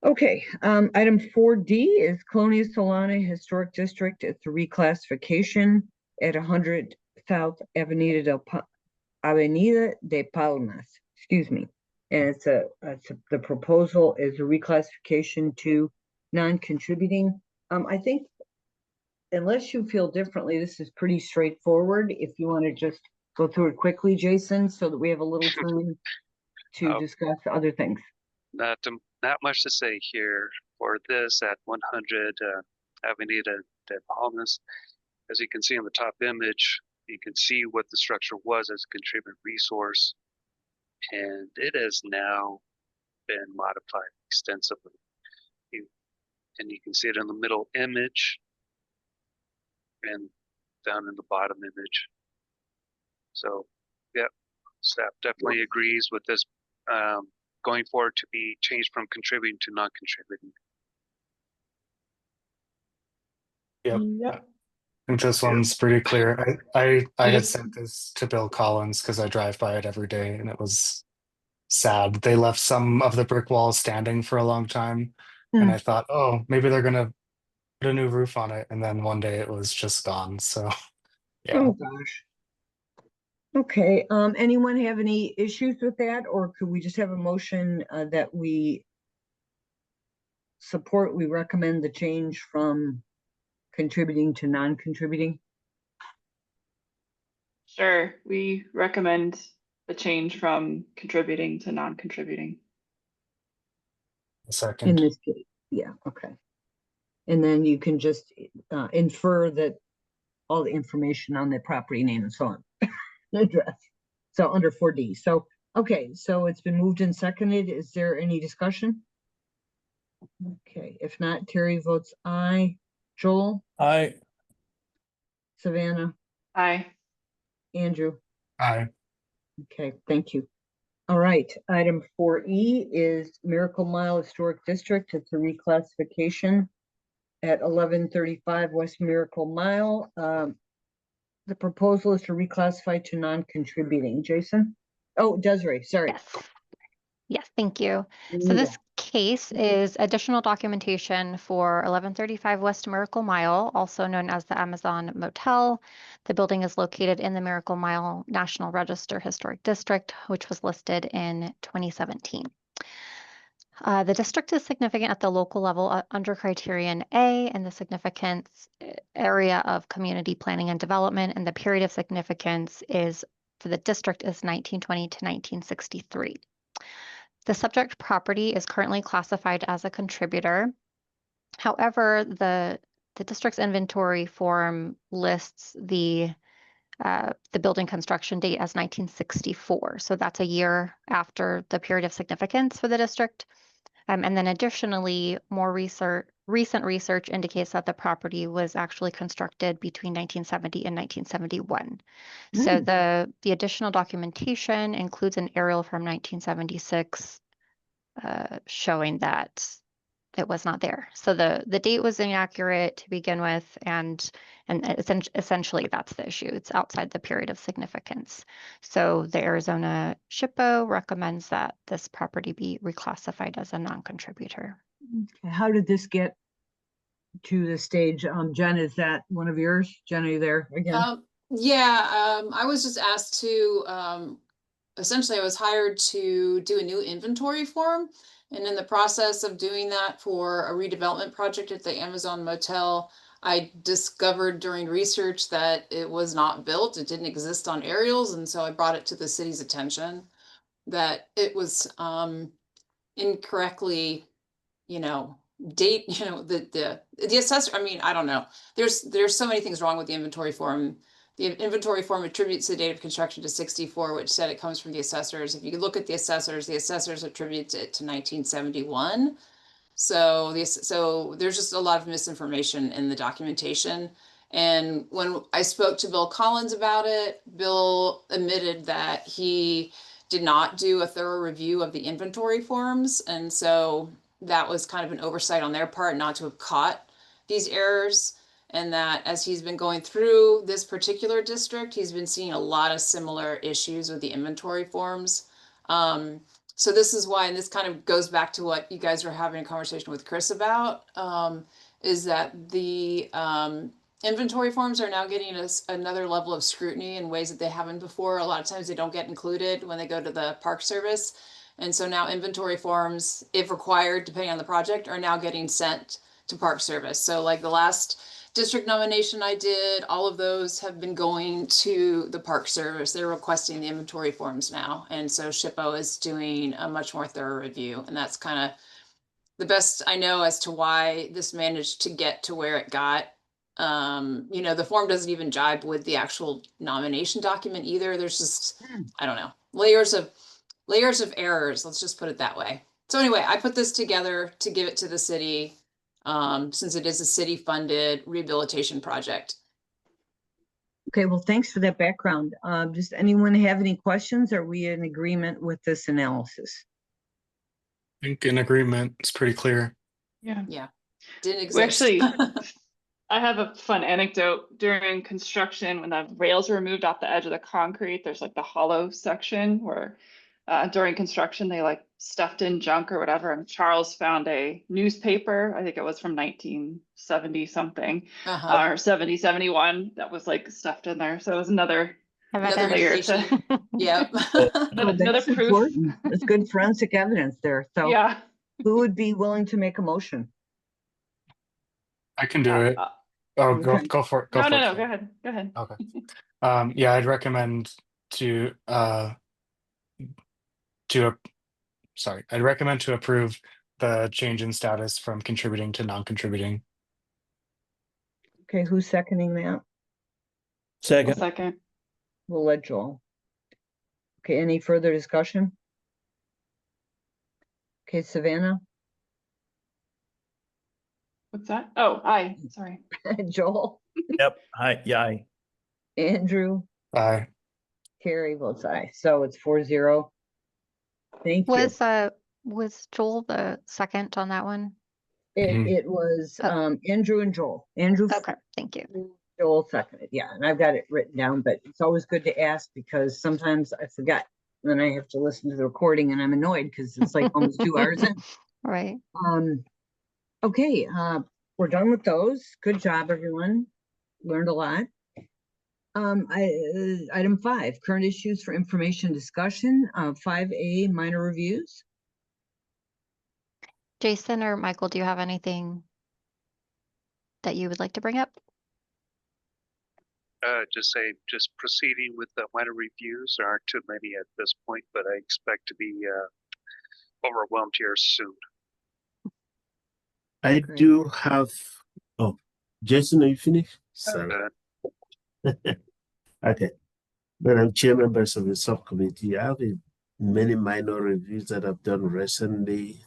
Okay, item 4D is Colonia Solana Historic District. It's a reclassification at 100 South Avenida de Palmas, excuse me. And it's the proposal is a reclassification to non-contributing. I think unless you feel differently, this is pretty straightforward. If you want to just go through it quickly, Jason, so that we have a little time to Oh. discuss other things? Not much to say here for this at 100 Avenida de Palmas. As you can see in the top image, you can see what the structure was as a contributed resource, and it has now been modified extensively. And you can see it in the middle image and down in the bottom image. So, yeah, staff definitely agrees with this going forward to be changed from contributing to non-contributing. Yep. Yep. I think this one's pretty clear. I had Yes. sent this to Bill Collins because I drive by it every day, and it was sad. They left some of the brick walls standing for a long time, and I thought, oh, maybe they're gonna put a new roof on it, and then one day it was just gone. So, yeah. Oh, gosh. Okay, anyone have any issues with that, or could we just have a motion that we recommend the change from contributing to non-contributing? Sure, we recommend the change from contributing to non-contributing. A In second. this case, yeah, okay. And then you can just infer that all the information on the property name and so on. Address. So under 4D. So, okay, so it's been moved and seconded. Is there any discussion? Okay, if not, Terry votes aye. Joel, Savannah, Aye. Andrew. Aye. Okay, thank you. All right, item 4E is Miracle Mile Historic District. It's a reclassification at 1135 West Miracle Mile. The proposal is to reclassify to non-contributing. Jason? Oh, Desiree, sorry. Yes. Yes, thank you. So Anita. this case is additional documentation for 1135 West Miracle Mile, also known as the Amazon Motel. The building is located in the Miracle Mile National Register Historic District, which was listed in 2017. The district is significant at the local level under criterion A and the significance area of community planning and development, and the period of significance is for the district is 1920 to 1963. The subject property is currently classified as a contributor. However, the district's inventory form lists the building construction date as 1964. So that's a year after the period of significance for the district. And then additionally, more recent research indicates that the property was actually constructed between 1970 and 1971. So the additional documentation includes an aerial from 1976 showing that it was not there. So the date was inaccurate to begin with, and essentially that's the issue. It's outside the period of significance. So the Arizona SHPO recommends that this property be reclassified as a non-contributor. Okay, how did this get to the stage? Jen, is that one of yours? Jen, are you there again? Yeah, I was just asked to, essentially I was hired to do a new inventory form. And in the process of doing that for a redevelopment project at the Amazon Motel, I discovered during research that it was not built. It didn't exist on aerials. And so I brought it to the city's attention that it was incorrectly, the assessor, I mean, I don't know. There's so many things wrong with the inventory form. The inventory form attributes the date of construction to 64, which said it comes from the assessors. If you look at the assessors attribute it to 1971. So there's just a lot of misinformation in the documentation. And when I spoke to Bill Collins about it, Bill admitted that he did not do a thorough review of the inventory forms. And so that was kind of an oversight on their part not to have caught these errors. And that as he's been going through this particular district, he's been seeing a lot of similar issues with the inventory forms. So this is why, and this kind of goes back to what you guys were having a conversation with Chris about, is that the inventory forms are now getting another level of scrutiny in ways that they haven't before. A lot of times they don't get included when they go to the Park Service. And so now inventory forms, if required, depending on the project, are now getting sent to Park Service. So like the last district nomination I did, all of those have been going to the Park Service. They're requesting the inventory forms now. And so SHPO is doing a much more thorough review. And that's kind of the best I know as to why this managed to get to where it got. You know, the form doesn't even jibe with the actual nomination document either. There's just, I don't know, layers of errors. Let's just put it that way. So anyway, I put this together to give it to the city, since it is a city-funded rehabilitation project. Okay, well, thanks for that background. Does anyone have any questions? Are we in agreement with this analysis? I think in agreement, it's pretty clear. Yeah. Yeah, didn't We exist. actually, I have a fun anecdote. During construction, when the rails were removed off the edge of the concrete, there's like the hollow section where during construction they like stuffed in junk or whatever. And Charles found a newspaper, I think it was from 1970 something, Uh-huh. or 70, 71, that was like stuffed in there. So it was another Evidence. layer to Yep. Oh, another that's proof. important. That's good forensic evidence there. So Yeah. who would be willing to make a motion? I can do it. Oh, okay. go for it. Go for it. No, go ahead. Go ahead. Okay. Yeah, I'd recommend to I'd recommend to approve the change in status from contributing to non-contributing. Okay, who's seconding that? One Second. second. We'll let Joel. Okay, any further discussion? Okay, Savannah, What's that? Oh, aye. Sorry. Joel, Yep. Aye. Andrew, Aye. Carrie votes aye. So it's 4-0. Thank you. Was Joel the second on that one? It was Oh. Andrew and Joel. Andrew, Okay, thank you. Joel seconded. Yeah, and I've got it written down, but it's always good to ask because sometimes I forget. Then I have to listen to the recording and I'm annoyed because it's like almost 2 hours in. Right. Okay, we're done with those. Good job, everyone. Learned a lot. Item 5, current issues for information discussion. 5A, minor reviews. Jason or Michael, do you have anything that you would like to bring up? Just proceeding with the minor reviews. There aren't too many at this point, but I expect to be overwhelmed here soon. I Great. do have. Oh, Jason, are you finished? Sorry. Okay. Madam Chair, members of the subcommittee, I have many minor reviews that I've done recently.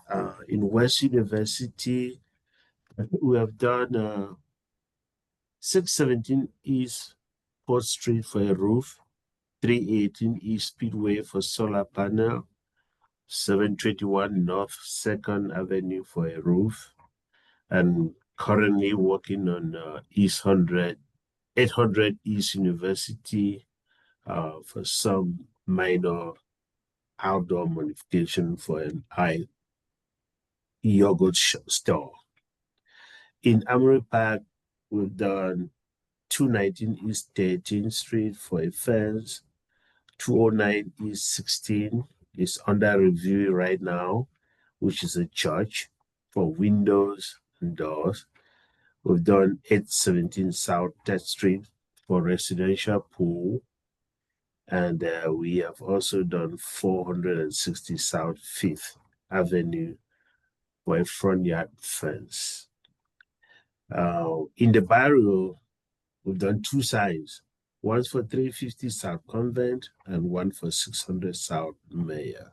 In West University, we have done 617 East 4th Street for a roof, 318 East Speedway for solar panel, 721 North 2nd Avenue for a roof, and currently working on 800 East University for some minor outdoor modification for an yogurt store. In Amory Park, we've done 219 East 13th Street for a fence, 209 East 16 is under review right now, which is a church for windows and doors. We've done 817 South 10th Street for residential pool. And we have also done 460 South 5th Avenue for a front yard fence. In the barrio, we've done 2 signs. One's for 350 South Convent and one for 600 South Mayor.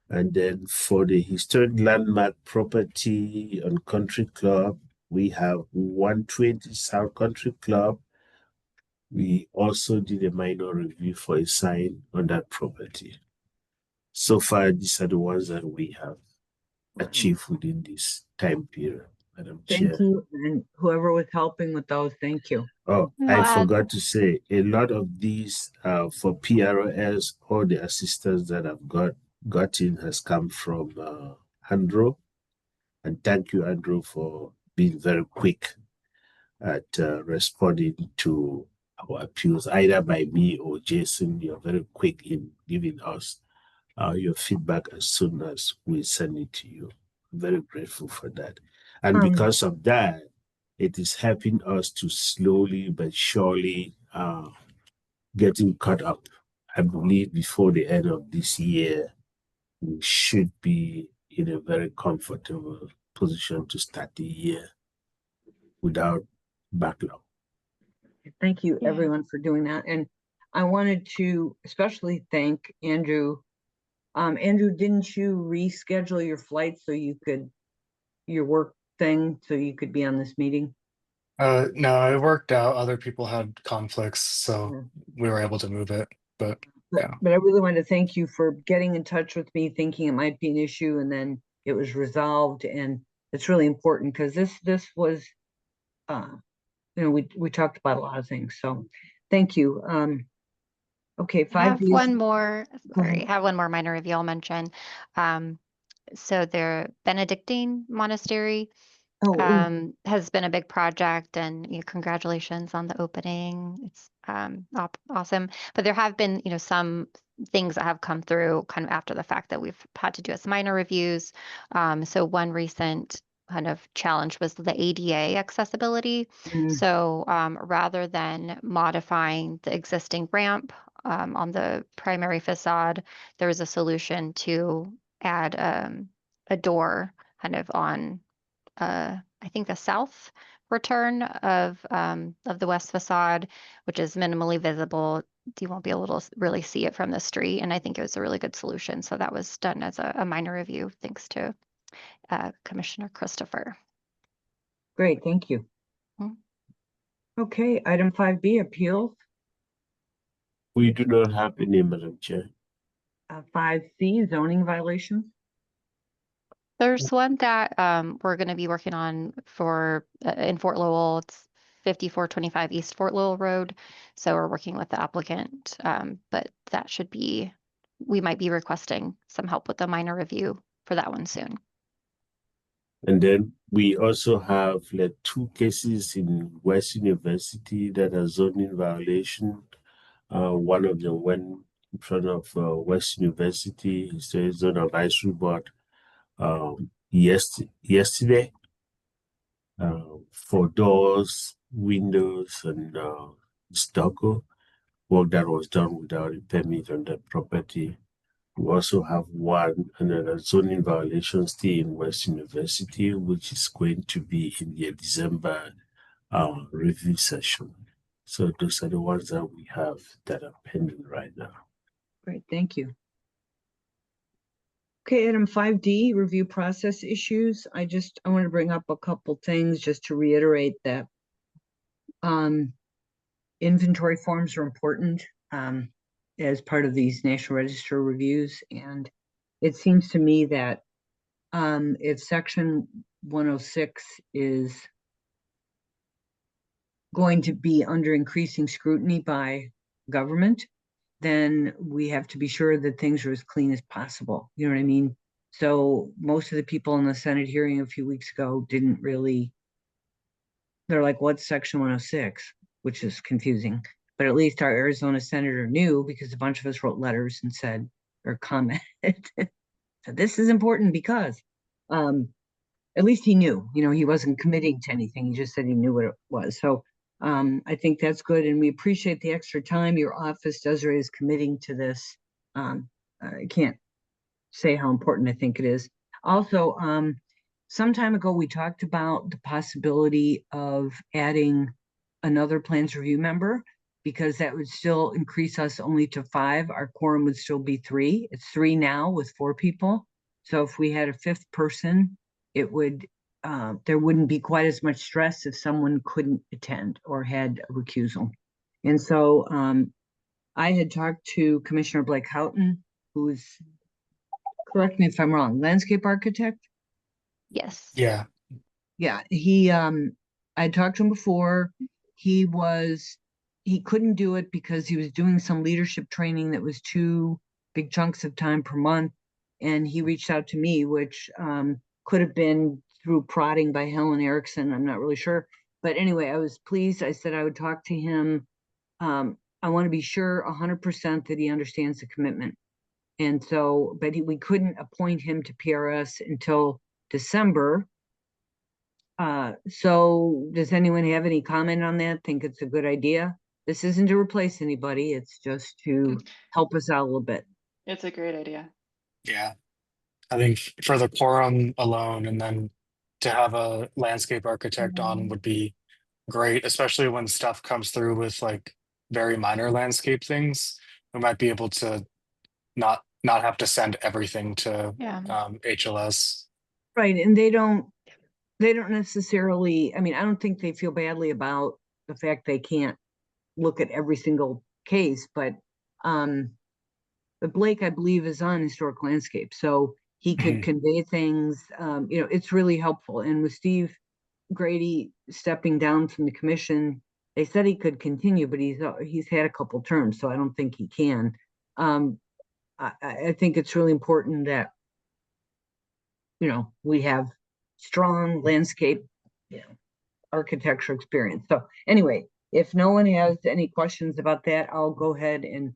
And then for the historic landmark property on Country Club, we have 120 South Country Club. We also did a minor review for a sign on that property. So far, these are the ones that we have achieved within this time period, Madam Chair. Thank you. And whoever was helping with those, thank you. Oh, I forgot to say, a lot of these for PROS, all the assistance that I've gotten has come from Andrew. And thank you, Andrew, for being very quick at responding to our appeals, either by me or Jason. You're very quick in giving us your feedback as soon as we send it to you. I'm very grateful for that. And because of that, it is helping us to slowly but surely getting caught up. I believe before the end of this year, we should be in a very comfortable position to start the year without backlog. Thank you, Yeah. everyone, for doing that. And I wanted to especially thank Andrew. Andrew, didn't you reschedule your flight so you could, your work thing, so you could be on this meeting? No, it worked out. Other people had conflicts, so Yeah. we were able to move it. But yeah. But I really wanted to thank you for getting in touch with me, thinking it might be an issue, and then it was resolved. And it's really important because this was, you know, we talked about a lot of things. So thank you. Okay, I have 5B. one more, Go ahead. sorry, I have one more minor review I'll mention. So the Benedictine Monastery Oh, has been a big project, and congratulations on the opening. It's awesome. But there have been, some things that have come through kind of after the fact that we've had to do as minor reviews. So one recent kind of challenge was the ADA accessibility. So rather than modifying the existing ramp on the primary facade, there was a solution to add a door kind of on I think the south return of the west facade, which is minimally visible. You won't be able to really see it from the street, and I think it was a really good solution. So that was done as a minor review, thanks to Commissioner Christopher. great, thank you. Mhm. Okay, item 5B, appeals. We do not have any, Madam Chair. 5C, zoning violations. There's one that we're going to be working on for in Fort Lowell. It's 5425 East Fort Lowell Road. So we're working with the applicant, but that should be, we might be requesting some help with the minor review for that one soon. And then we also have like 2 cases in West University that are zoning violation. One of them went in front of West University Historic Zone Advisory Board yesterday for doors, windows, and stucco work that was done without a permit on that property. We also have another zoning violation still in West University, which is going to be in the December review session. So those are the ones that we have that are pending right now. Great, thank you. Okay, item 5D, review process issues. I want to bring up a couple things just to reiterate that inventory forms are important as part of these National Register reviews. And it seems to me that if section 106 is going to be under increasing scrutiny by government, then we have to be sure that things are as clean as possible. You know what I mean? So most of the people in the Senate hearing a few weeks ago didn't really, they're like, what's section 106? Which is confusing. But at least our Arizona senator knew, because a bunch of us wrote letters and said, or commented, so this is important because at least he knew, he wasn't committing to anything. He just said he knew what it was. So I think that's good. And we appreciate the extra time your office, Desiree, is committing to this. I can't say how important I think it is. Also, some time ago, we talked about the possibility of adding another plans review member, because that would still increase us only to 5. Our quorum would still be 3. It's 3 now with 4 people. So if we had a 5th person, it would, there wouldn't be quite as much stress if someone couldn't attend or had a recusal. And so I had talked to Commissioner Blake Houghton, who's, correct me if I'm wrong, landscape architect? Yes. Yeah. Yeah, I talked to him before. He couldn't do it because he was doing some leadership training that was 2 big chunks of time per month. And he reached out to me, which could have been through prodding by Helen Erickson. I'm not really sure. But anyway, I was pleased. I said I would talk to him. I want to be sure 100% that he understands the commitment. And so, but we couldn't appoint him to PRS until December. So does anyone have any comment on that? Think it's a good idea? This isn't to replace anybody. It's just to help us out a little bit. It's a great idea. Yeah. I think for the quorum alone, and then to have a landscape architect on would be great, especially when stuff comes through with like very minor landscape things. We might be able to not have to send everything to Yeah. HLS. Right, and they don't necessarily, I mean, I don't think they feel badly about the fact they can't look at every single case, but Blake, I believe, is on historic landscape, so he could convey things. It's really helpful. And with Steve Grady stepping down from the commission, they said he could continue, but he's had a couple terms, so I don't think he can. I think it's really important that we have strong landscape architecture experience. So anyway, if no one has any questions about that, I'll go ahead and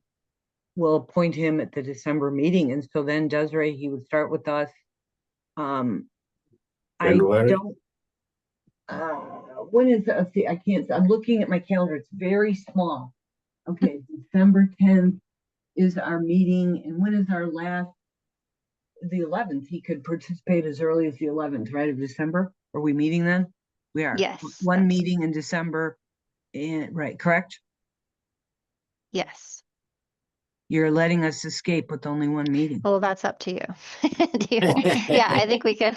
we'll appoint him at the December meeting. And so then Desiree, he would start with us. January? When is see, I can't, I'm looking at my calendar, it's very small. Okay, December 10th is our meeting, and when is our last? The 11th. He could participate as early as the 11th, right, of December. Are we meeting then? We are. Yes. One meeting in December, and right, correct? Yes. You're letting us escape with only one meeting. Well, that's up to you. Yeah, I think we can.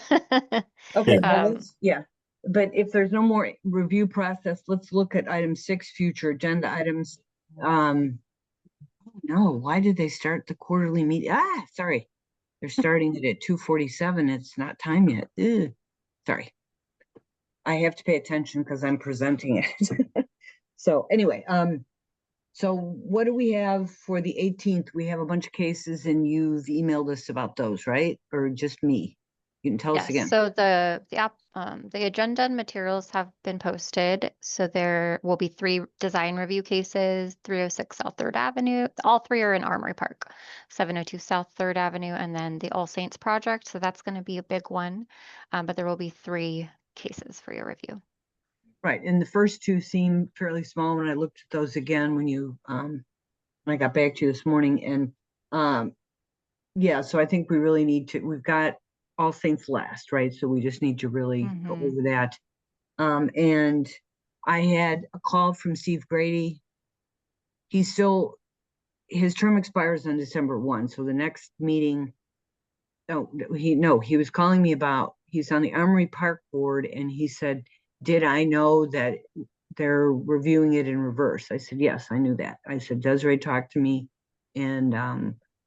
Okay, Um, yeah. But if there's no more review process, let's look at item 6, future agenda items. No, why did they start the quarterly meeting? Sorry. They're starting it at 2:47. It's not time yet. Ugh. Sorry. I have to pay attention because I'm presenting it. So anyway, so what do we have for the 18th? We have a bunch of cases and you've emailed us about those, right? Or just me? You can tell us Yes, again. so the agenda and materials have been posted. So there will be 3 design review cases, 306 South 3rd Avenue. All 3 are in Armory Park, 702 South 3rd Avenue, and then the All Saints project. So that's going to be a big one. But there will be 3 cases for your review. Right, and the first 2 seem fairly small when I looked at those again when I got back to you this morning. And yeah, so I think we really need to, we've got All Saints last, right? So we just need to really go over that. And I had a call from Steve Grady. His term expires on December 1. So the next meeting, he was calling me about, he's on the Armory Park board, and he said, did I know that they're reviewing it in reverse? I said, yes, I knew that. I said, Desiree talked to me, and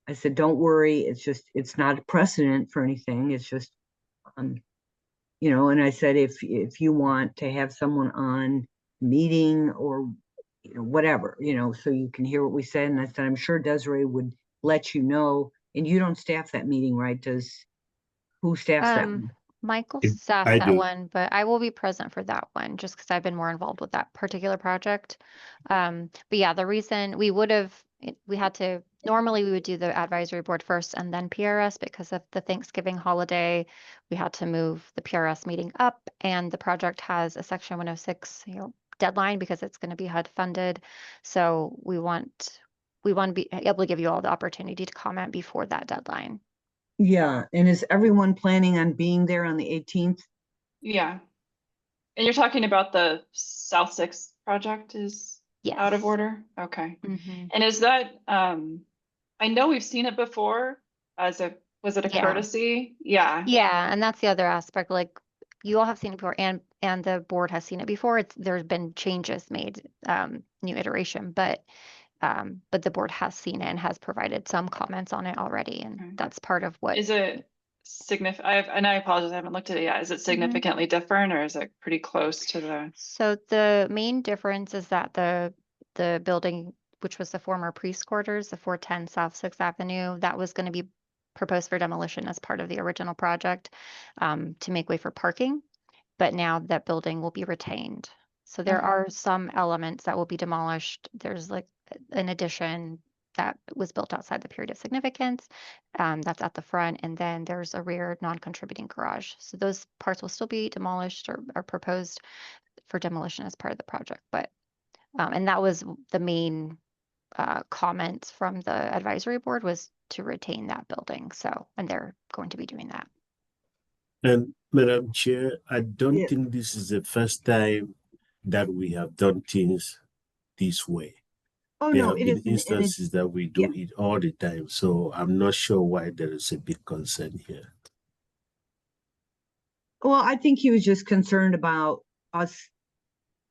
I said, don't worry, it's not a precedent for anything. It's just, and I said, if you want to have someone on meeting or whatever, so you can hear what we said. And I said, I'm sure Desiree would let you know. And you don't staff that meeting, right? Who staffs that one? Michael I staffs that do. one, but I will be present for that one just because I've been more involved with that particular project. But yeah, the reason normally we would do the advisory board first and then PRS. Because of the Thanksgiving holiday, we had to move the PRS meeting up, and the project has a Section 106 deadline because it's going to be HUD funded. So we want to be able to give you all the opportunity to comment before that deadline. Yeah, and is everyone planning on being there on the 18th? Yeah. And you're talking about the South 6 project is out of Yes. order? Okay. Mhm. And is that, I know we've seen it before was it a Yeah. courtesy? Yeah. Yeah, and that's the other aspect. Like, you all have seen it before, and the board has seen it before. There's been changes made, new iteration, but the board has seen it and has provided some comments on it already, and Okay. that's part of what. Is it significant? And I apologize, I haven't looked at it yet. Is it significantly different, or is it pretty close to the? So the main difference is that the building, which was the former police quarters, the 410 South 6th Avenue, that was going to be proposed for demolition as part of the original project, to make way for parking. But now that building will be retained. So there Okay. are some elements that will be demolished. There's like an addition, that was built outside the period of significance. That's at the front, and then there's a rear non-contributing garage. So those parts will still be demolished or are proposed for demolition as part of the project. But and that was the main comments from the advisory board, was to retain that building. So, and they're going to be doing that. And Madam Chair, I don't Yeah. think this is the first time that we have done things this way. Oh, There no, have it been isn't. And instances that we do it all the time, so I'm not sure why there is a big concern here. well, I think he was just concerned about us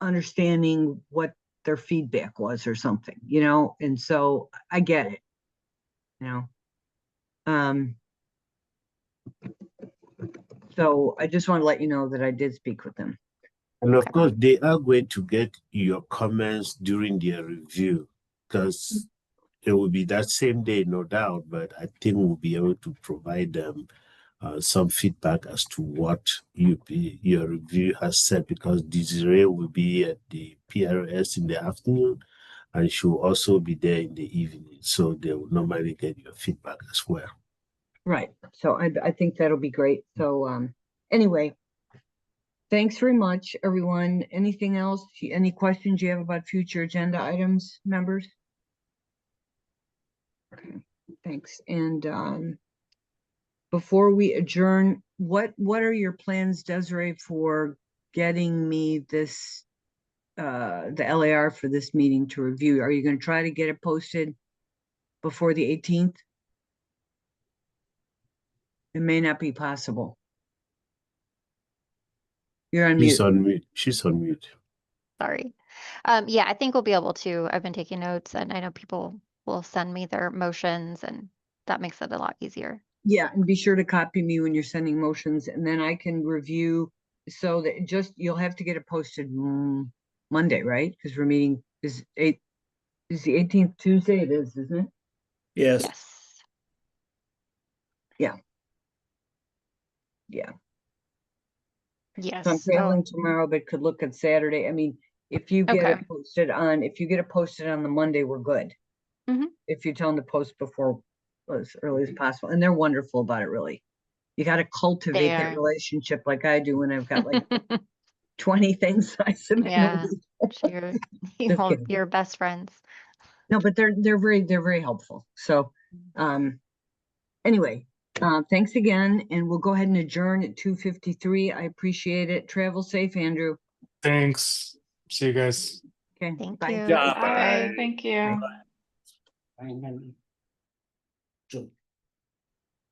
understanding what their feedback was or something, you know, and so I get it, you know. So I just want to let you know that I did speak with them. And of course, they are going to get your comments during their review, because it will be that same day, no doubt, but I think we'll be able to provide them some feedback as to what your review has said, because Desiree will be at the PRS in the afternoon and she'll also be there in the evening. So they will normally get your feedback as well. Right. So I think that'll be great. So anyway, thanks very much, everyone. Anything else? Any questions you have about future agenda items, members? Okay, thanks. And before we adjourn, what are your plans, Desiree, for getting me this the LAR for this meeting to review? Are you going to try to get it posted before the 18th? It may not be possible. You're on She's mute. on mute. She's on mute. Sorry. Yeah, I think we'll be able to. I've been taking notes, and I know people will send me their motions, and that makes it a lot easier. Yeah, and be sure to copy me when you're sending motions, and then I can review, so that you'll have to get it posted Monday, right? Because we're meeting is the 18th Tuesday. It is, isn't it? Yes. Yes. Yeah. Yes. So I'm traveling tomorrow, but could look at Saturday. I mean, if you get Okay. it posted on, the Monday, we're good. Mhm. If you tell them to post before as early as possible, and they're wonderful about it, really. You got to cultivate that are. relationship like I do when I've got like 20 things I submit. in a Yeah. week. You're Just kidding. your best friends. No, but they're very helpful. So, anyway, thanks again, and we'll go ahead and adjourn at 2:53. I appreciate it. Travel safe, Andrew. Thanks. See you guys. Okay, Thank bye. you. Yeah. Bye. Thank you. Bye.